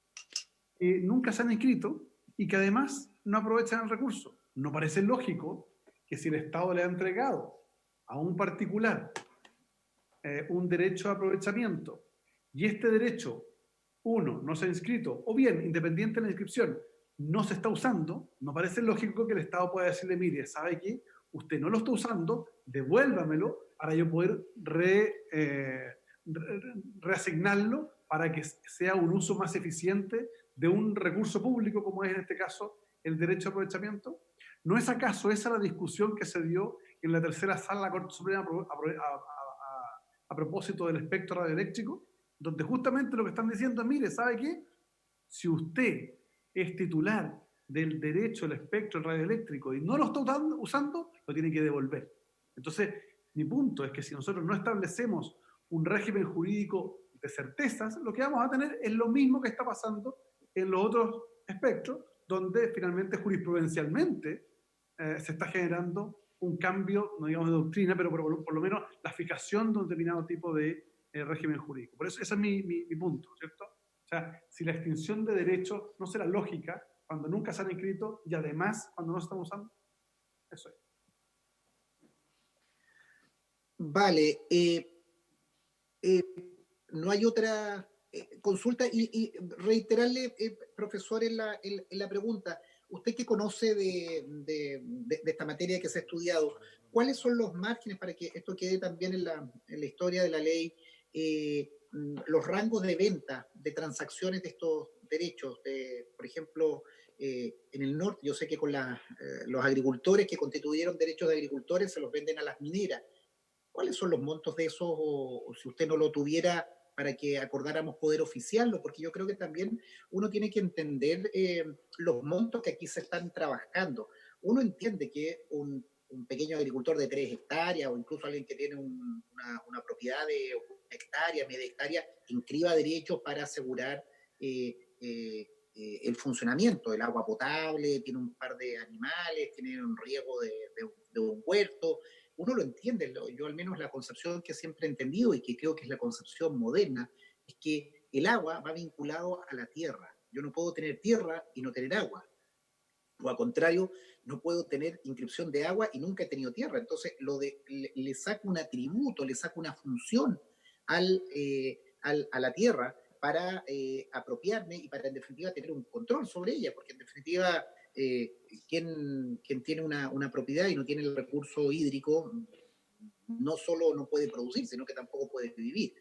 que nunca se han inscrito y que además no aprovechan el recurso? ¿No parece lógico que si el Estado le ha entregado a un particular un derecho de aprovechamiento y este derecho, uno, no se ha inscrito, o bien, independiente de la inscripción, no se está usando, no parece lógico que el Estado pueda decirle, mire, ¿sabe qué? Usted no lo está usando, devuélvamelo para yo poder reasignarlo para que sea un uso más eficiente de un recurso público, como es en este caso el derecho a aprovechamiento. ¿No es acaso esa la discusión que se dio en la tercera sala de la Corte Suprema a propósito del espectro radioeléctrico? Donde justamente lo que están diciendo es, mire, ¿sabe qué? Si usted es titular del derecho al espectro radioeléctrico y no lo está usando, lo tiene que devolver. Entonces, mi punto es que si nosotros no establecemos un régimen jurídico de certezas, lo que vamos a tener es lo mismo que está pasando en los otros espectros, donde finalmente jurisprudencialmente se está generando un cambio, no digamos de doctrina, pero por lo menos la fijación de un determinado tipo de régimen jurídico. Por eso ese es mi punto, ¿cierto? O sea, si la extinción de derechos no será lógica cuando nunca se han inscrito y además cuando no se están usando, eso es. Vale. No hay otra consulta y reiterarle, profesor, en la pregunta, usted que conoce de esta materia que se ha estudiado, ¿cuáles son los márgenes para que esto quede también en la historia de la ley? Los rangos de venta, de transacciones de estos derechos, por ejemplo, en el norte, yo sé que con los agricultores que constituyeron derechos de agricultores se los venden a las mineras. ¿Cuáles son los montos de eso? O si usted no lo tuviera para que acordáramos poder oficiarlo, porque yo creo que también uno tiene que entender los montos que aquí se están trabajando. Uno entiende que un pequeño agricultor de 3 hectáreas o incluso alguien que tiene una propiedad de 1 hectárea, media hectárea, inscriba derechos para asegurar el funcionamiento del agua potable, tiene un par de animales, tiene un riego de un huerto. Uno lo entiende, yo al menos la concepción que siempre he entendido y que creo que es la concepción moderna, es que el agua va vinculado a la tierra. Yo no puedo tener tierra y no tener agua. O al contrario, no puedo tener inscripción de agua y nunca he tenido tierra. Entonces, le saco un atributo, le saco una función a la tierra para apropiarme y para, en definitiva, tener un control sobre ella, porque en definitiva, quien tiene una propiedad y no tiene el recurso hídrico, no solo no puede producir, sino que tampoco puede vivir.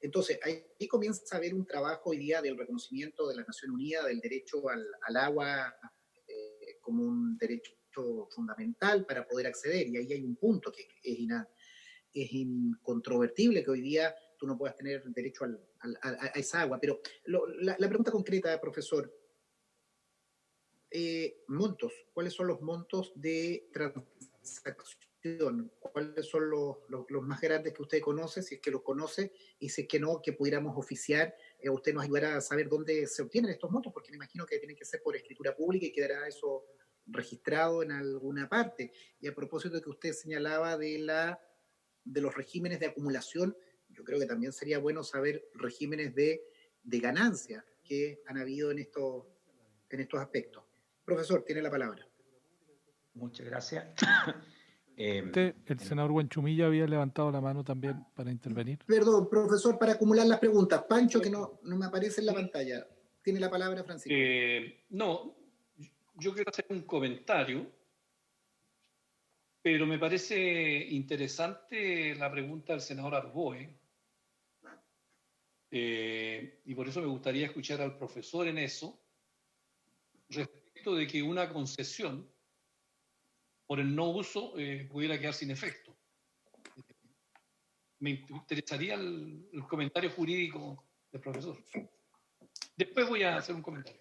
Entonces, ahí comienza a haber un trabajo hoy día del reconocimiento de la Nación Unida del derecho al agua como un derecho fundamental para poder acceder, y ahí hay un punto que es incontrovertible, que hoy día tú no puedas tener derecho a esa agua. Pero la pregunta concreta, profesor, montos, ¿cuáles son los montos de transacción? ¿Cuáles son los más grandes que usted conoce, si es que los conoce, y si es que no, que pudiéramos oficiar? Usted nos ayudará a saber dónde se obtienen estos montos, porque me imagino que tienen que ser por escritura pública y quedará eso registrado en alguna parte. Y a propósito de que usted señalaba de los regímenes de acumulación, yo creo que también sería bueno saber regímenes de ganancia que han habido en estos aspectos. Profesor, tiene la palabra. Muchas gracias. El senador Huanchumilla había levantado la mano también para intervenir. Perdón, profesor, para acumular las preguntas. Pancho, que no me aparece en la pantalla. Tiene la palabra, Francisco. No, yo quiero hacer un comentario, pero me parece interesante la pregunta del senador Arboe, y por eso me gustaría escuchar al profesor en eso, respecto de que una concesión por el no uso pudiera quedar sin efecto. Me interesaría el comentario jurídico del profesor. Después voy a hacer un comentario.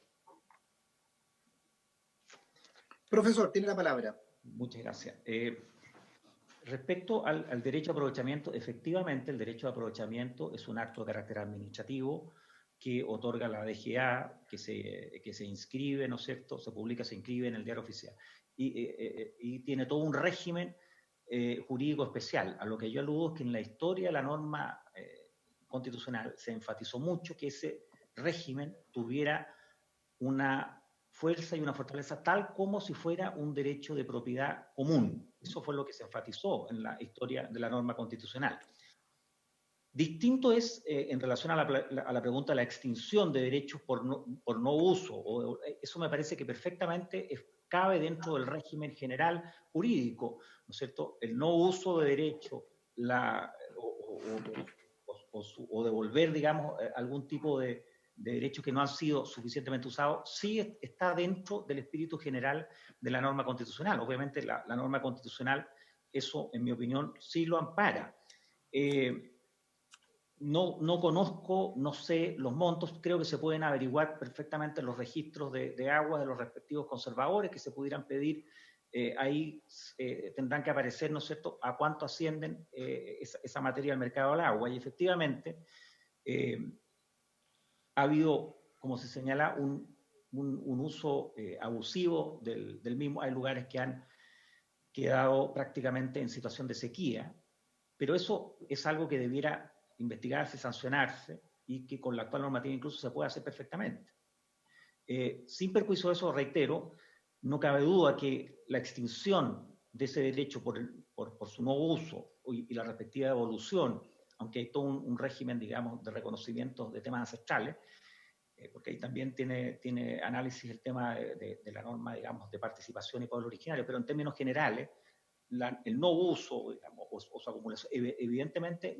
Profesor, tiene la palabra. Muchas gracias. Respecto al derecho a aprovechamiento, efectivamente el derecho a aprovechamiento es un acto de carácter administrativo que otorga la DGA, que se inscribe, ¿no es cierto?, se publica, se inscribe en el diario oficial. Y tiene todo un régimen jurídico especial. A lo que yo aludo es que en la historia de la norma constitucional se enfatizó mucho que ese régimen tuviera una fuerza y una fortaleza tal como si fuera un derecho de propiedad común. Eso fue lo que se enfatizó en la historia de la norma constitucional. Distinto es, en relación a la pregunta de la extinción de derechos por no uso. Eso me parece que perfectamente cabe dentro del régimen general jurídico, ¿no es cierto? El no uso de derecho o devolver, digamos, algún tipo de derechos que no han sido suficientemente usados, sí está dentro del espíritu general de la norma constitucional. Obviamente la norma constitucional, eso en mi opinión, sí lo ampara. No conozco, no sé los montos, creo que se pueden averiguar perfectamente los registros de agua de los respectivos conservadores que se pudieran pedir. Ahí tendrán que aparecer, ¿no es cierto?, a cuánto ascienden esa materia del mercado del agua. Y efectivamente ha habido, como se señala, un uso abusivo del mismo. Hay lugares que han quedado prácticamente en situación de sequía, pero eso es algo que debiera investigarse, sancionarse, y que con la actual normativa incluso se puede hacer perfectamente. Sin perjuicio de eso, reitero, no cabe duda que la extinción de ese derecho por su no uso y la respectiva evolución, aunque hay todo un régimen, digamos, de reconocimiento de temas ancestrales, porque ahí también tiene análisis el tema de la norma, digamos, de participación y pueblo originario, pero en términos generales, el no uso, digamos, o su acumulación, evidentemente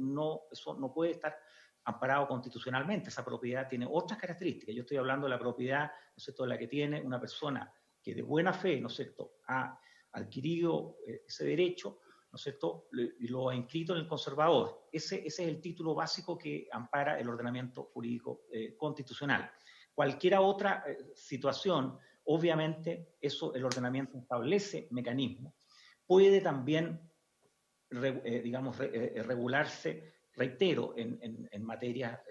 eso no puede estar amparado constitucionalmente. Esa propiedad tiene otras características. Yo estoy hablando de la propiedad, ¿no es cierto?, de la que tiene una persona que de buena fe, ¿no es cierto?, ha adquirido ese derecho, ¿no es cierto?, y lo ha inscrito en el conservador. Ese es el título básico que ampara el ordenamiento jurídico constitucional. Cualquier otra situación, obviamente, el ordenamiento establece mecanismos. Puede también, digamos, regularse, reitero, en materias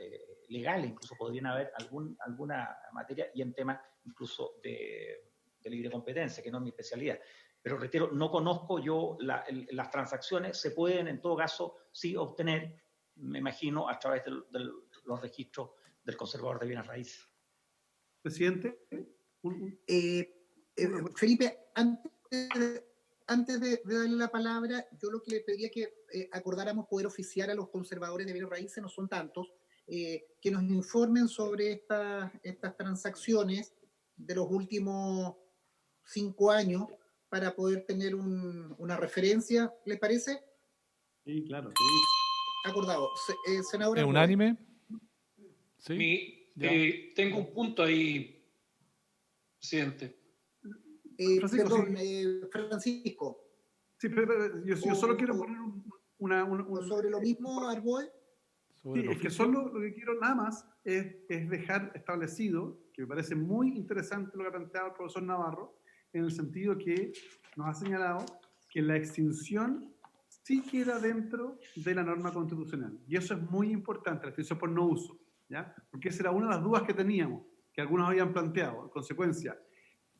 legales, incluso podrían haber alguna materia, y en temas incluso de libre competencia, que no es mi especialidad. Pero reitero, no conozco yo las transacciones, se pueden en todo caso sí obtener, me imagino, a través de los registros del conservador de bienes raíces. Presidente. Felipe, antes de darle la palabra, yo lo que le pediría que acordáramos poder oficiar a los conservadores de bienes raíces, no son tantos, que nos informen sobre estas transacciones de los últimos 5 años para poder tener una referencia, ¿le parece? Sí, claro. Sí. Acordado. Senador. ¿Es unánime? Sí. Tengo un punto ahí, presidente. Perdón, Francisco. Sí, pero yo solo quiero poner sobre lo mismo, Arboe. Sí, es que solo lo que quiero nada más es dejar establecido, que me parece muy interesante lo que ha planteado el profesor Navarro, en el sentido que nos ha señalado que la extinción sí queda dentro de la norma constitucional. Y eso es muy importante, la extinción por no uso, ¿ya? Porque esa era una de las dudas que teníamos, que algunos habían planteado. En consecuencia,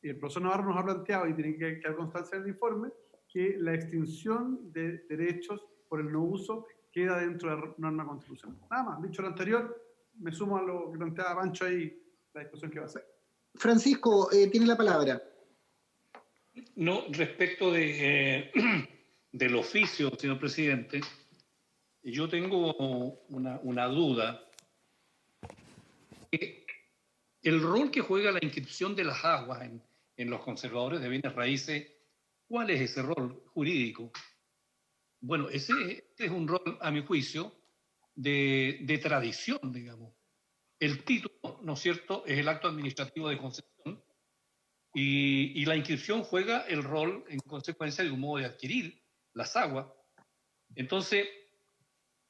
el profesor Navarro nos ha planteado, y tiene que quedar constancia en el informe, que la extinción de derechos por el no uso queda dentro de la norma constitucional. Nada más, dicho lo anterior, me sumo a lo que planteaba Pancho ahí, la discusión que va a hacer. Francisco, tiene la palabra. No, respecto del oficio, señor presidente, yo tengo una duda. El rol que juega la inscripción de las aguas en los conservadores de bienes raíces, ¿cuál es ese rol jurídico? Bueno, ese es un rol, a mi juicio, de tradición, digamos. El título, ¿no es cierto?, es el acto administrativo de concesión y la inscripción juega el rol, en consecuencia, de un modo de adquirir las aguas. Entonces,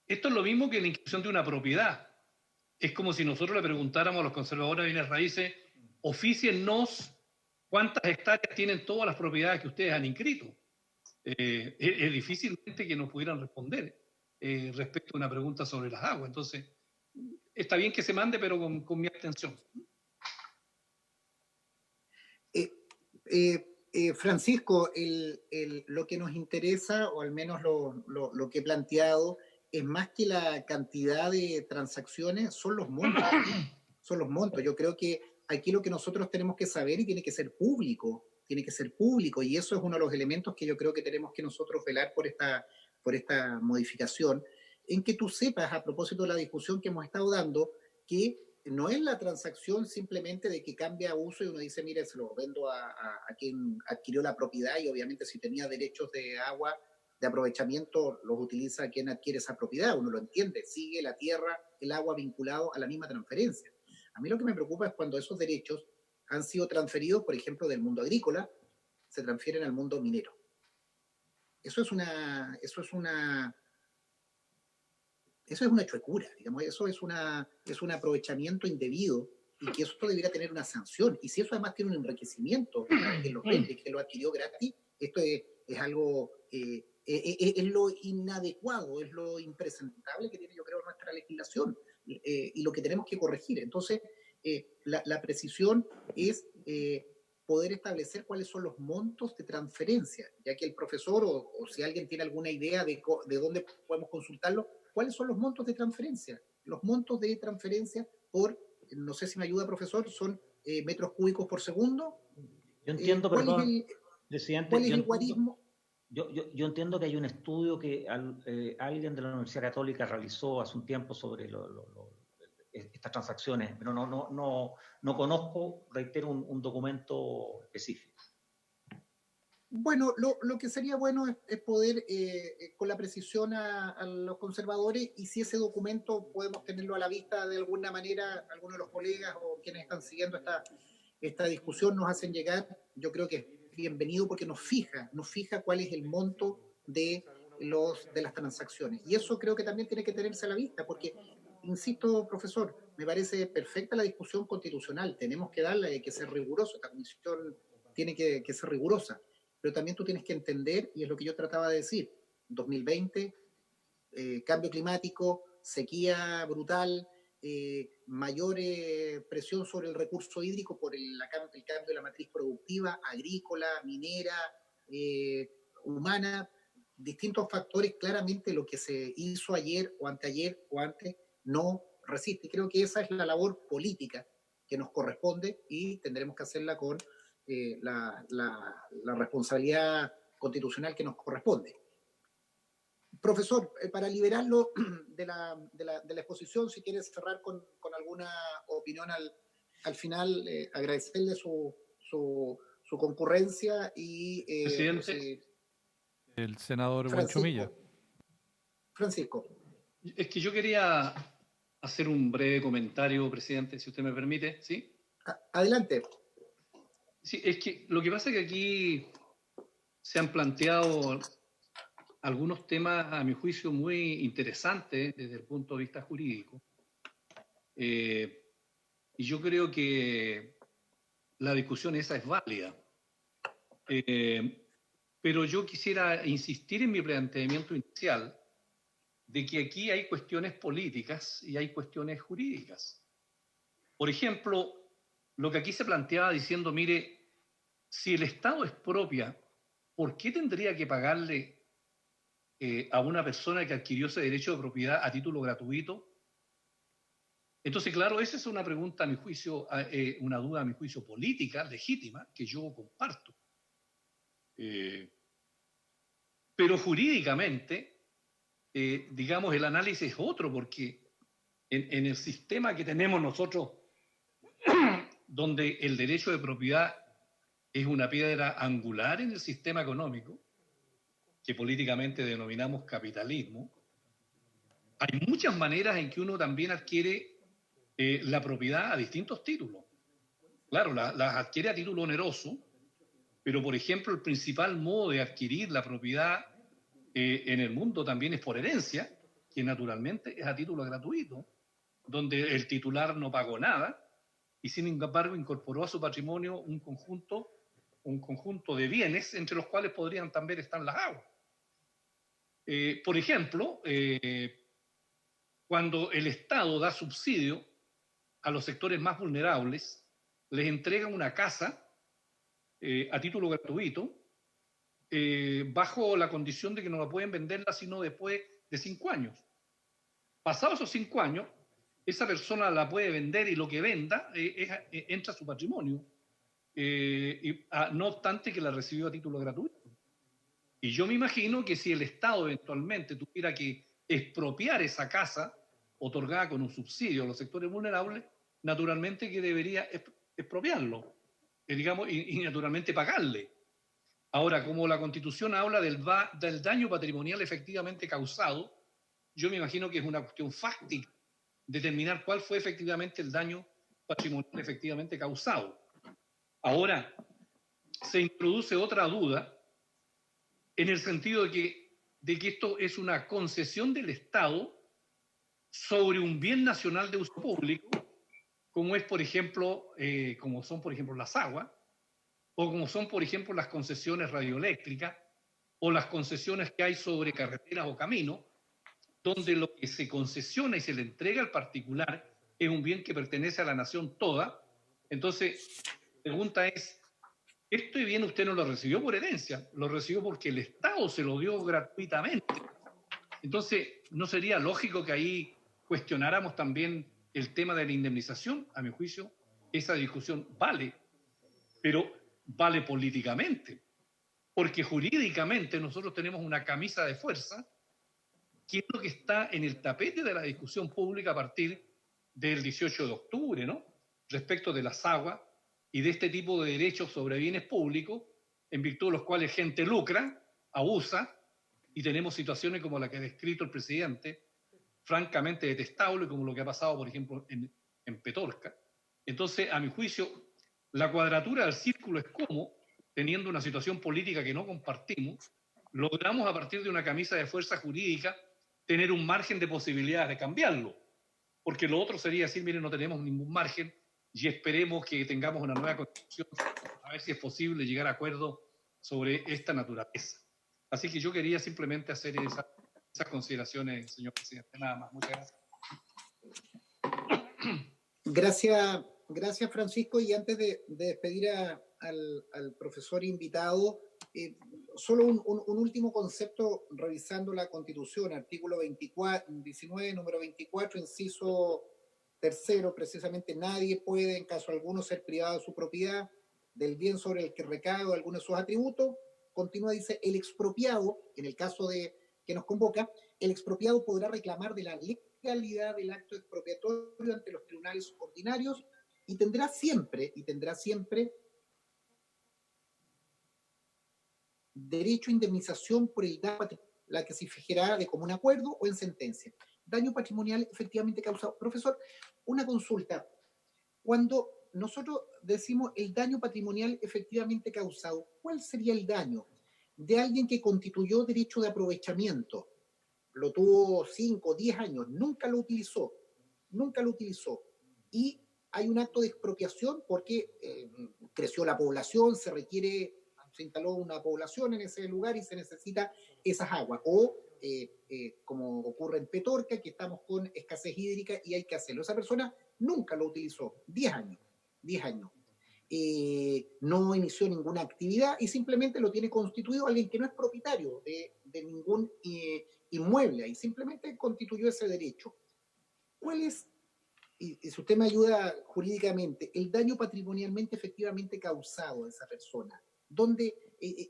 esto es lo mismo que la inscripción de una propiedad. Es como si nosotros le preguntáramos a los conservadores de bienes raíces, ofíciennos cuántas hectáreas tienen todas las propiedades que ustedes han inscrito. es difícilmente que nos pudieran responder respecto a una pregunta sobre las aguas. Entonces, está bien que se mande, pero con mi atención. Francisco, lo que nos interesa, o al menos lo que he planteado, es más que la cantidad de transacciones, son los montos. Son los montos. Yo creo que aquí lo que nosotros tenemos que saber y tiene que ser público, y eso es uno de los elementos que yo creo que tenemos que nosotros velar por esta modificación, en que tú sepas, a propósito de la discusión que hemos estado dando, que no es la transacción simplemente de que cambia uso y uno dice, mire, se lo vendo a quien adquirió la propiedad y obviamente si tenía derechos de agua, de aprovechamiento, los utiliza quien adquiere esa propiedad, uno lo entiende, sigue la tierra, el agua vinculado a la misma transferencia. A mí lo que me preocupa es cuando esos derechos han sido transferidos, por ejemplo, del mundo agrícola, se transfieren al mundo minero. Eso es una chuecura, digamos, eso es un aprovechamiento indebido y que eso debería tener una sanción. Y si eso además tiene un enriquecimiento para quien lo vende, que lo adquirió gratis, esto es algo, es lo inadecuado, es lo impresentable que tiene, yo creo, nuestra legislación y lo que tenemos que corregir. Entonces, la precisión es poder establecer cuáles son los montos de transferencia, ya que el profesor o si alguien tiene alguna idea de dónde podemos consultarlo, ¿cuáles son los montos de transferencia? Los montos de transferencia por, no sé si me ayuda, profesor, son metros cúbicos por segundo. Yo entiendo, perdón, presidente. ¿Cuál es el guarismo? Yo entiendo que hay un estudio que alguien de la Universidad Católica realizó hace un tiempo sobre estas transacciones, pero no conozco, reitero, un documento específico. Bueno, lo que sería bueno es poder, con la precisión a los conservadores, y si ese documento podemos tenerlo a la vista de alguna manera, algunos de los colegas o quienes están siguiendo esta discusión nos hacen llegar, yo creo que es bienvenido porque nos fija cuál es el monto de las transacciones. Y eso creo que también tiene que tenerse a la vista, porque, insisto, profesor, me parece perfecta la discusión constitucional, tenemos que darle, hay que ser riguroso, esta comisión tiene que ser rigurosa. Pero también tú tienes que entender, y es lo que yo trataba de decir, 2020, cambio climático, sequía brutal, mayor presión sobre el recurso hídrico por el cambio de la matriz productiva, agrícola, minera, humana, distintos factores, claramente lo que se hizo ayer o anteayer o antes no resiste. Y creo que esa es la labor política que nos corresponde y tendremos que hacerla con la responsabilidad constitucional que nos corresponde. Profesor, para liberarlo de la exposición, si quiere cerrar con alguna opinión al final, agradecerle su concurrencia y... Presidente. El senador Francisco. Buenchumilla. Francisco. Es que yo quería hacer un breve comentario, presidente, si usted me permite, ¿sí? Adelante. Sí, es que lo que pasa es que aquí se han planteado algunos temas, a mi juicio, muy interesantes desde el punto de vista jurídico. Y yo creo que la discusión esa es válida. Pero yo quisiera insistir en mi planteamiento inicial de que aquí hay cuestiones políticas y hay cuestiones jurídicas. Por ejemplo, lo que aquí se planteaba diciendo, mire, si el Estado expropia, ¿por qué tendría que pagarle a una persona que adquirió ese derecho de propiedad a título gratuito? Entonces, claro, esa es una pregunta, a mi juicio, una duda, a mi juicio, política, legítima, que yo comparto. Pero jurídicamente, digamos, el análisis es otro, porque en el sistema que tenemos nosotros, donde el derecho de propiedad es una piedra angular en el sistema económico, que políticamente denominamos capitalismo, hay muchas maneras en que uno también adquiere la propiedad a distintos títulos. Claro, las adquiere a título oneroso, pero por ejemplo el principal modo de adquirir la propiedad en el mundo también es por herencia, que naturalmente es a título gratuito, donde el titular no pagó nada y sin embargo incorporó a su patrimonio un conjunto un conjunto de bienes entre los cuales podrían también estar las aguas. Por ejemplo, cuando el Estado da subsidio a los sectores más vulnerables, les entrega una casa a título gratuito, bajo la condición de que no la pueden venderla sino después de 5 años. Pasados esos 5 años, esa persona la puede vender y lo que venda entra a su patrimonio, no obstante que la recibió a título gratuito. Y yo me imagino que si el Estado eventualmente tuviera que expropiar esa casa otorgada con un subsidio a los sectores vulnerables, naturalmente que debería expropiarlo, digamos, y naturalmente pagarle. Ahora, como la Constitución habla del daño patrimonial efectivamente causado, yo me imagino que es una cuestión fáctica determinar cuál fue efectivamente el daño patrimonial efectivamente causado. Ahora, se introduce otra duda en el sentido de que esto es una concesión del Estado sobre un bien nacional de uso público, como es, por ejemplo, como son, por ejemplo, las aguas, o como son, por ejemplo, las concesiones radioeléctricas, o las concesiones que hay sobre carreteras o caminos, donde lo que se concesiona y se le entrega al particular es un bien que pertenece a la nación toda. Entonces, la pregunta es, este bien usted no lo recibió por herencia, lo recibió porque el Estado se lo dio gratuitamente. Entonces, ¿no sería lógico que ahí cuestionáramos también el tema de la indemnización? A mi juicio, esa discusión vale, pero vale políticamente, porque jurídicamente nosotros tenemos una camisa de fuerza que es lo que está en el tapete de la discusión pública a partir del 18 de octubre, ¿no? Respecto de las aguas y de este tipo de derechos sobre bienes públicos, en virtud de los cuales gente lucra, abusa, y tenemos situaciones como la que ha descrito el presidente, francamente detestable, como lo que ha pasado, por ejemplo, en Petorca. Entonces, a mi juicio, la cuadratura del círculo es cómo, teniendo una situación política que no compartimos, logramos a partir de una camisa de fuerza jurídica tener un margen de posibilidades de cambiarlo. Porque lo otro sería decir, miren, no tenemos ningún margen y esperemos que tengamos una nueva constitución, a ver si es posible llegar a acuerdos sobre esta naturaleza. Así que yo quería simplemente hacer esas consideraciones, señor presidente. Nada más. Muchas gracias. Gracias Francisco. Y antes de despedir al profesor invitado, solo un último concepto revisando la Constitución, artículo 19, número 24, inciso tercero, precisamente nadie puede en caso alguno ser privado de su propiedad, del bien sobre el que recae o alguno de sus atributos. Continúa, dice, el expropiado, en el caso de que nos convoca, el expropiado podrá reclamar de la legalidad del acto expropiatorio ante los tribunales ordinarios y tendrá siempre derecho a indemnización por el daño patrimonial, la que se fijará de común acuerdo o en sentencia. Daño patrimonial efectivamente causado. Profesor, una consulta. Cuando nosotros decimos el daño patrimonial efectivamente causado, ¿cuál sería el daño? De alguien que constituyó derecho de aprovechamiento, lo tuvo 5 o 10 años, nunca lo utilizó, y hay un acto de expropiación porque creció la población, se instaló una población en ese lugar y se necesita esas aguas. O como ocurre en Petorca, que estamos con escasez hídrica y hay que hacerlo. Esa persona nunca lo utilizó, 10 años. No inició ninguna actividad y simplemente lo tiene constituido alguien que no es propietario de ningún inmueble y simplemente constituyó ese derecho. ¿Cuál es, y si usted me ayuda jurídicamente, el daño patrimonialmente efectivamente causado a esa persona?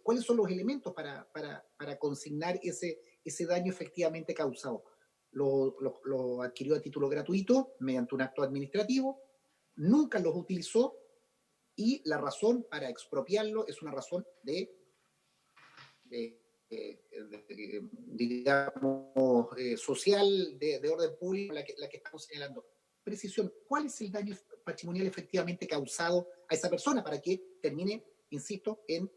¿Cuáles son los elementos para consignar ese daño efectivamente causado? Lo adquirió a título gratuito mediante un acto administrativo, nunca los utilizó y la razón para expropiarlo es una razón digamos, social, de orden público, la que estamos señalando. Precisión, ¿cuál es el daño patrimonial efectivamente causado a esa persona para que termine, insisto, en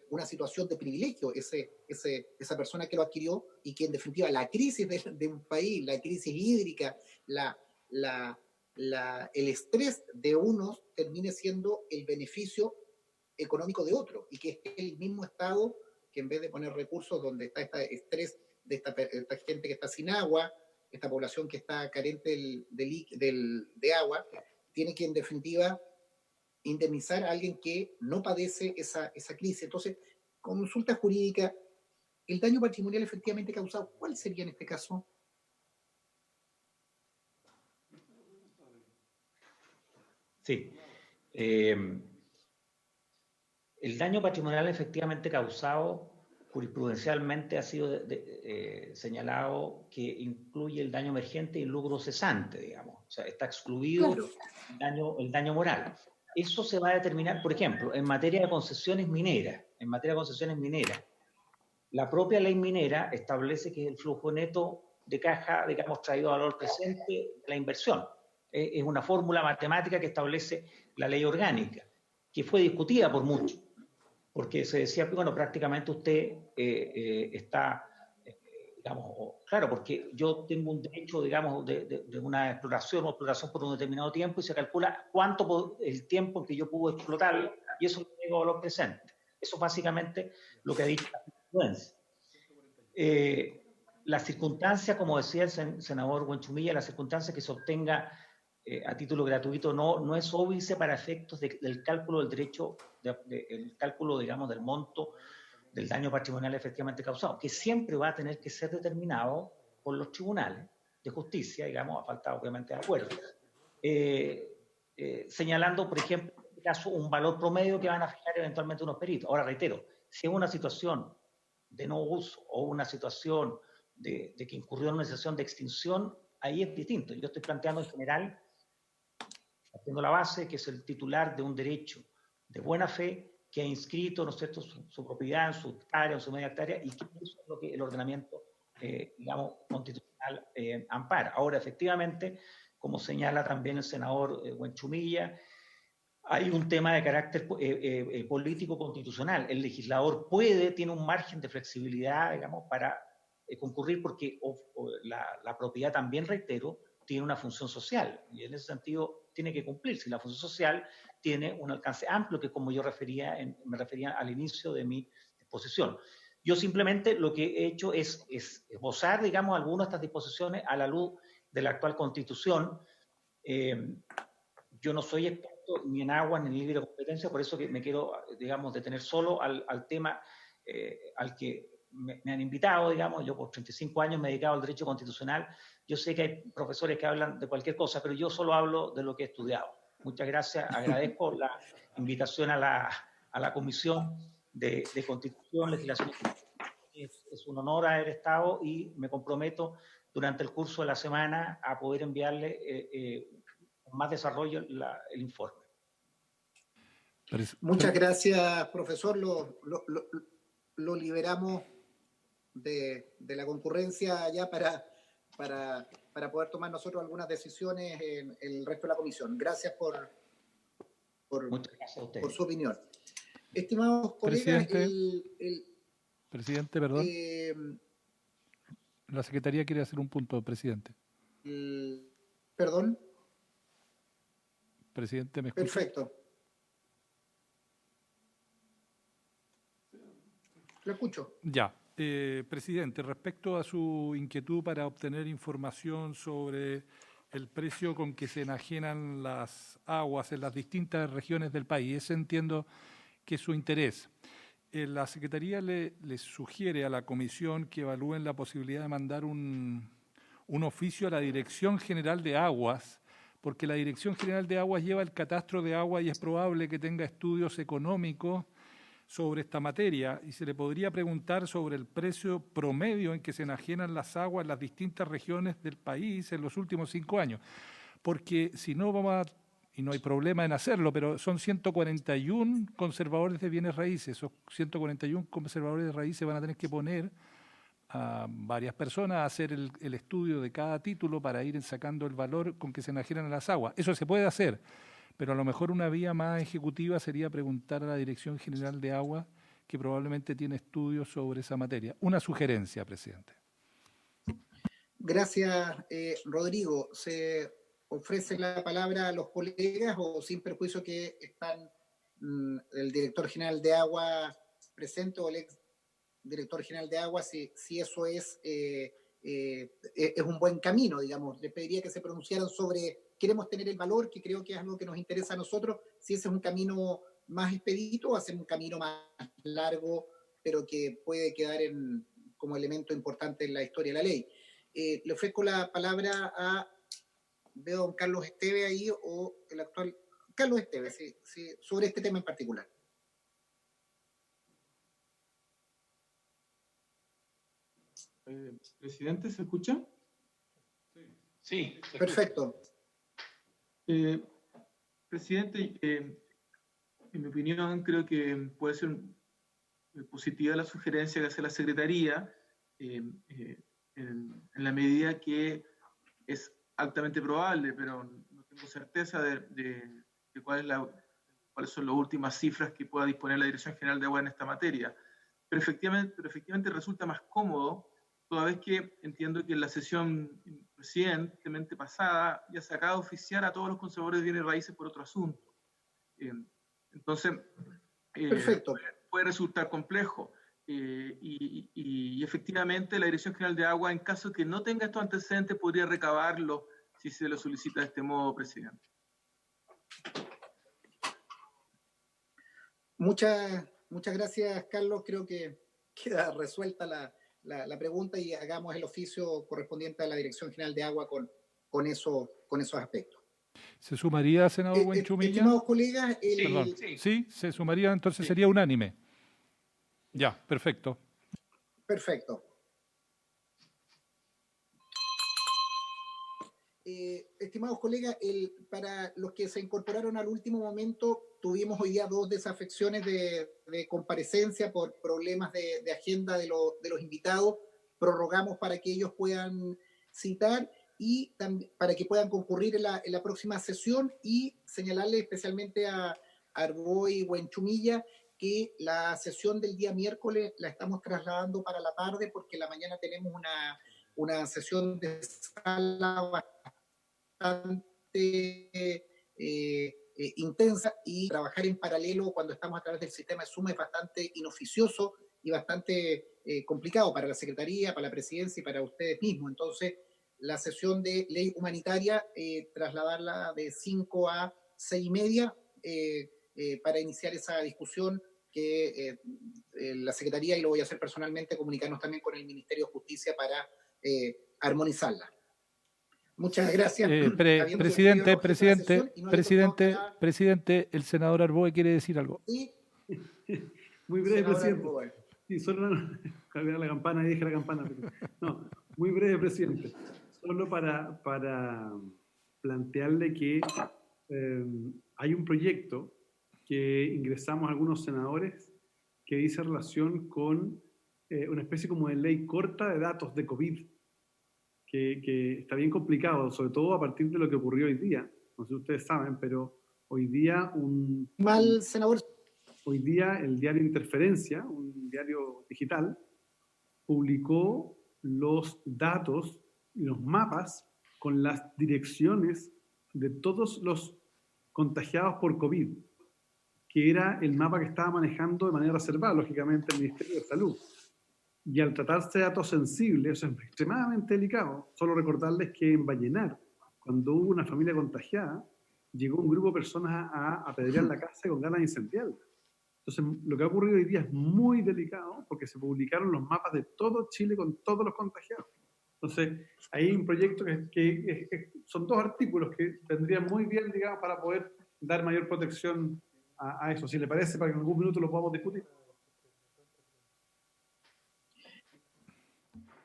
una situación de privilegio esa persona que lo adquirió y que en definitiva la crisis de un país, la crisis hídrica, el estrés de unos termine siendo el beneficio económico de otro, y que es el mismo Estado que en vez de poner recursos donde está este estrés de esta gente que está sin agua, esta población que está carente de agua, tiene que en definitiva indemnizar a alguien que no padece esa crisis. Entonces, consulta jurídica, el daño patrimonial efectivamente causado, ¿cuál sería en este caso? Sí. El daño patrimonial efectivamente causado jurisprudencialmente ha sido señalado que incluye el daño emergente y el lucro cesante, digamos. O sea, está excluido el daño moral. Eso se va a determinar, por ejemplo, en materia de concesiones mineras. En materia de concesiones mineras, la propia ley minera establece que es el flujo neto de caja, digamos, traído a valor presente de la inversión. Es una fórmula matemática que establece la ley orgánica, que fue discutida por muchos, porque se decía, bueno, prácticamente usted está, digamos, claro, porque yo tengo un derecho, digamos, de una exploración o exploración por un determinado tiempo y se calcula cuánto el tiempo en que yo puedo explotarlo y eso lo tengo a valor presente. Eso es básicamente lo que ha dicho la jurisprudencia. La circunstancia, como decía el senador Buenchumilla, la circunstancia que se obtenga a título gratuito no es óbice para efectos del cálculo del derecho, el cálculo, digamos, del monto del daño patrimonial efectivamente causado, que siempre va a tener que ser determinado por los tribunales de justicia, digamos, a falta obviamente de acuerdo, señalando, por ejemplo, en este caso, un valor promedio que van a fijar eventualmente unos peritos. Ahora, reitero, si es una situación de no uso o una situación de que incurrió en una situación de extinción, ahí es distinto. Yo estoy planteando en general, partiendo la base, que es el titular de un derecho de buena fe que ha inscrito, ¿no es cierto?, su propiedad en su hectárea, en su media hectárea, y que eso es lo que el ordenamiento, digamos, constitucional ampara. Ahora, efectivamente, como señala también el senador Buenchumilla, hay un tema de carácter político constitucional. El legislador tiene un margen de flexibilidad, digamos, para concurrir, porque la propiedad también, reitero, tiene una función social, y en ese sentido tiene que cumplir. Si la función social tiene un alcance amplio, que como yo me refería al inicio de mi exposición. Yo simplemente lo que he hecho es esbozar, digamos, algunas de estas disposiciones a la luz de la actual Constitución. Yo no soy experto ni en agua ni en libre competencia, por eso que me quiero, digamos, detener solo al tema al que me han invitado, digamos. Yo por 35 años me he dedicado al derecho constitucional. Yo sé que hay profesores que hablan de cualquier cosa, pero yo solo hablo de lo que he estudiado. Muchas gracias. Agradezco la invitación a la Comisión de Constitución, Legislación. Es un honor haber estado y me comprometo durante el curso de la semana a poder enviarle con más desarrollo el informe. Muchas gracias, profesor. Lo liberamos de la concurrencia ya para poder tomar nosotros algunas decisiones en el resto de la comisión. Gracias por su opinión. Estimados colegas, Presidente, perdón. La Secretaría quiere hacer un punto, presidente. ¿Perdón? Presidente, ¿me escucha? Perfecto. Lo escucho. Ya. Presidente, respecto a su inquietud para obtener información sobre el precio con que se enajenan las aguas en las distintas regiones del país, ese entiendo que es su interés. La Secretaría le sugiere a la Comisión que evalúen la posibilidad de mandar un oficio a la Dirección General de Aguas, porque la Dirección General de Aguas lleva el catastro de agua y es probable que tenga estudios económicos sobre esta materia, y se le podría preguntar sobre el precio promedio en que se enajenan las aguas en las distintas regiones del país en los últimos 5 años. Porque si no vamos a, y no hay problema en hacerlo, pero son 141 conservadores de bienes raíces. Esos 141 conservadores de raíces van a tener que poner a varias personas a hacer el estudio de cada título para ir sacando el valor con que se enajenan las aguas. Eso se puede hacer, pero a lo mejor una vía más ejecutiva sería preguntar a la Dirección General de Agua, que probablemente tiene estudios sobre esa materia. Una sugerencia, presidente. Gracias, Rodrigo. ¿Se ofrece la palabra a los colegas o sin perjuicio que están el director general de Agua presente o el ex director general de Agua, si eso es un buen camino, digamos. Les pediría que se pronunciaran sobre, queremos tener el valor, que creo que es algo que nos interesa a nosotros, si ese es un camino más expedito o hacer un camino más largo, pero que puede quedar como elemento importante en la historia de la ley. Le ofrezco la palabra veo a don Carlos Esteve ahí, o el actual Carlos Esteve, sobre este tema en particular. Presidente, ¿se escucha? Sí. Perfecto. Presidente, en mi opinión, creo que puede ser positiva la sugerencia que hace la Secretaría, en la medida que es altamente probable, pero no tengo certeza de cuáles son las últimas cifras que pueda disponer la Dirección General de Agua en esta materia. Pero efectivamente resulta más cómodo, toda vez que entiendo que en la sesión recientemente pasada ya se acaba de oficiar a todos los conservadores de bienes raíces por otro asunto. Entonces, perfecto, puede resultar complejo. Y efectivamente la Dirección General de Agua, en caso que no tenga estos antecedentes, podría recabarlo si se lo solicita de este modo, presidente. Muchas gracias, Carlos. Creo que queda resuelta la pregunta y hagamos el oficio correspondiente a la Dirección General de Agua con esos aspectos. ¿Se sumaría, senador Buenchumilla? Estimados colegas, sí, se sumaría, entonces sería unánime. Ya, perfecto. Perfecto. Estimados colegas, para los que se incorporaron al último momento, tuvimos hoy día 2 desafecciones de comparecencia por problemas de agenda de los invitados. Prorrogamos para que ellos puedan citar y para que puedan concurrir en la próxima sesión, y señalarle especialmente a Arboe y Buenchumilla que la sesión del día miércoles la estamos trasladando para la tarde, porque en la mañana tenemos una sesión de sala bastante intensa, y trabajar en paralelo cuando estamos a través del sistema de Zoom es bastante inoficioso y bastante complicado para la Secretaría, para la Presidencia y para ustedes mismos. Entonces, la sesión de ley humanitaria, trasladarla de 5 a 6:30 para iniciar esa discusión, que la Secretaría, y lo voy a hacer personalmente, comunicarnos también con el Ministerio de Justicia para armonizarla. Muchas gracias. Presidente, el senador Arboe quiere decir algo. ¿Sí? Muy breve, presidente. Sí, solo la campana, y dije la campana. Pero, no, muy breve, presidente. Solo para plantearle que hay un proyecto que ingresamos algunos senadores que dice relación con una especie como de ley corta de datos de COVID, que está bien complicado, sobre todo a partir de lo que ocurrió hoy día. No sé si ustedes saben, pero hoy día senador. Hoy día el diario Interferencia, un diario digital, publicó los datos y los mapas con las direcciones de todos los contagiados por COVID, que era el mapa que estaba manejando de manera reservada, lógicamente, el Ministerio de Salud. Y al tratarse de datos sensibles, eso es extremadamente delicado. Solo recordarles que en Vallenar, cuando hubo una familia contagiada, llegó un grupo de personas a apedrear la casa con ganas de incendiarla. Entonces, lo que ha ocurrido hoy día es muy delicado, porque se publicaron los mapas de todo Chile con todos los contagiados. Entonces, hay un proyecto que son 2 artículos que vendrían muy bien, digamos, para poder dar mayor protección a eso. Si le parece, para que en algún minuto lo podamos discutir.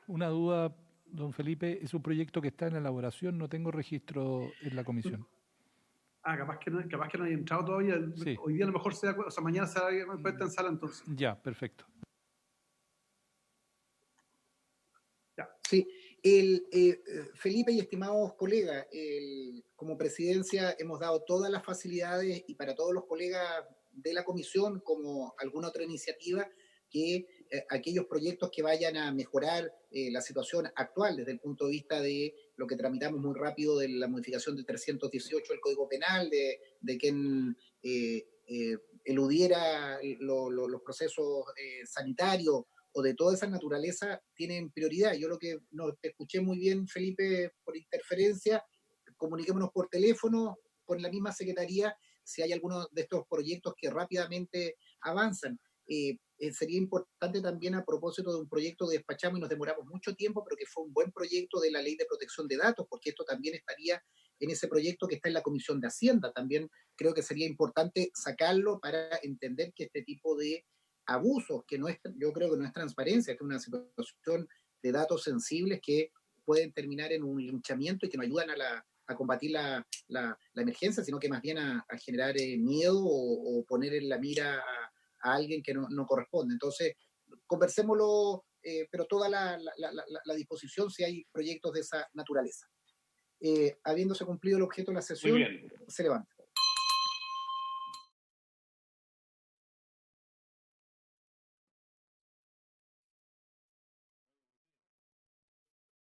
Una duda, don Felipe, es un proyecto que está en elaboración, no tengo registro en la comisión. Capaz que no haya entrado todavía. Sí. Hoy día a lo mejor mañana se da cuenta en sala, entonces. Ya, perfecto. Ya. Sí, Felipe y estimados colegas, como presidencia hemos dado todas las facilidades, y para todos los colegas de la comisión, como alguna otra iniciativa, que aquellos proyectos que vayan a mejorar la situación actual desde el punto de vista de lo que tramitamos muy rápido de la modificación de 318 del Código Penal, de quien eludiera los procesos sanitarios o de toda esa naturaleza, tienen prioridad. Yo lo que no te escuché muy bien, Felipe, por interferencia, comuniquémonos por teléfono con la misma Secretaría si hay algunos de estos proyectos que rápidamente avanzan. Sería importante también, a propósito de un proyecto que despachamos y nos demoramos mucho tiempo, pero que fue un buen proyecto de la Ley de Protección de Datos, porque esto también estaría en ese proyecto que está en la Comisión de Hacienda. También creo que sería importante sacarlo para entender que este tipo de abusos, que no es, yo creo que no es transparencia, que es una situación de datos sensibles que pueden terminar en un linchamiento y que no ayudan a combatir la emergencia, sino que más bien a generar miedo o poner en la mira a alguien que no corresponde. Entonces, conversémoslo, pero toda la disposición si hay proyectos de esa naturaleza. Habiéndose cumplido el objeto de la sesión, se levanta.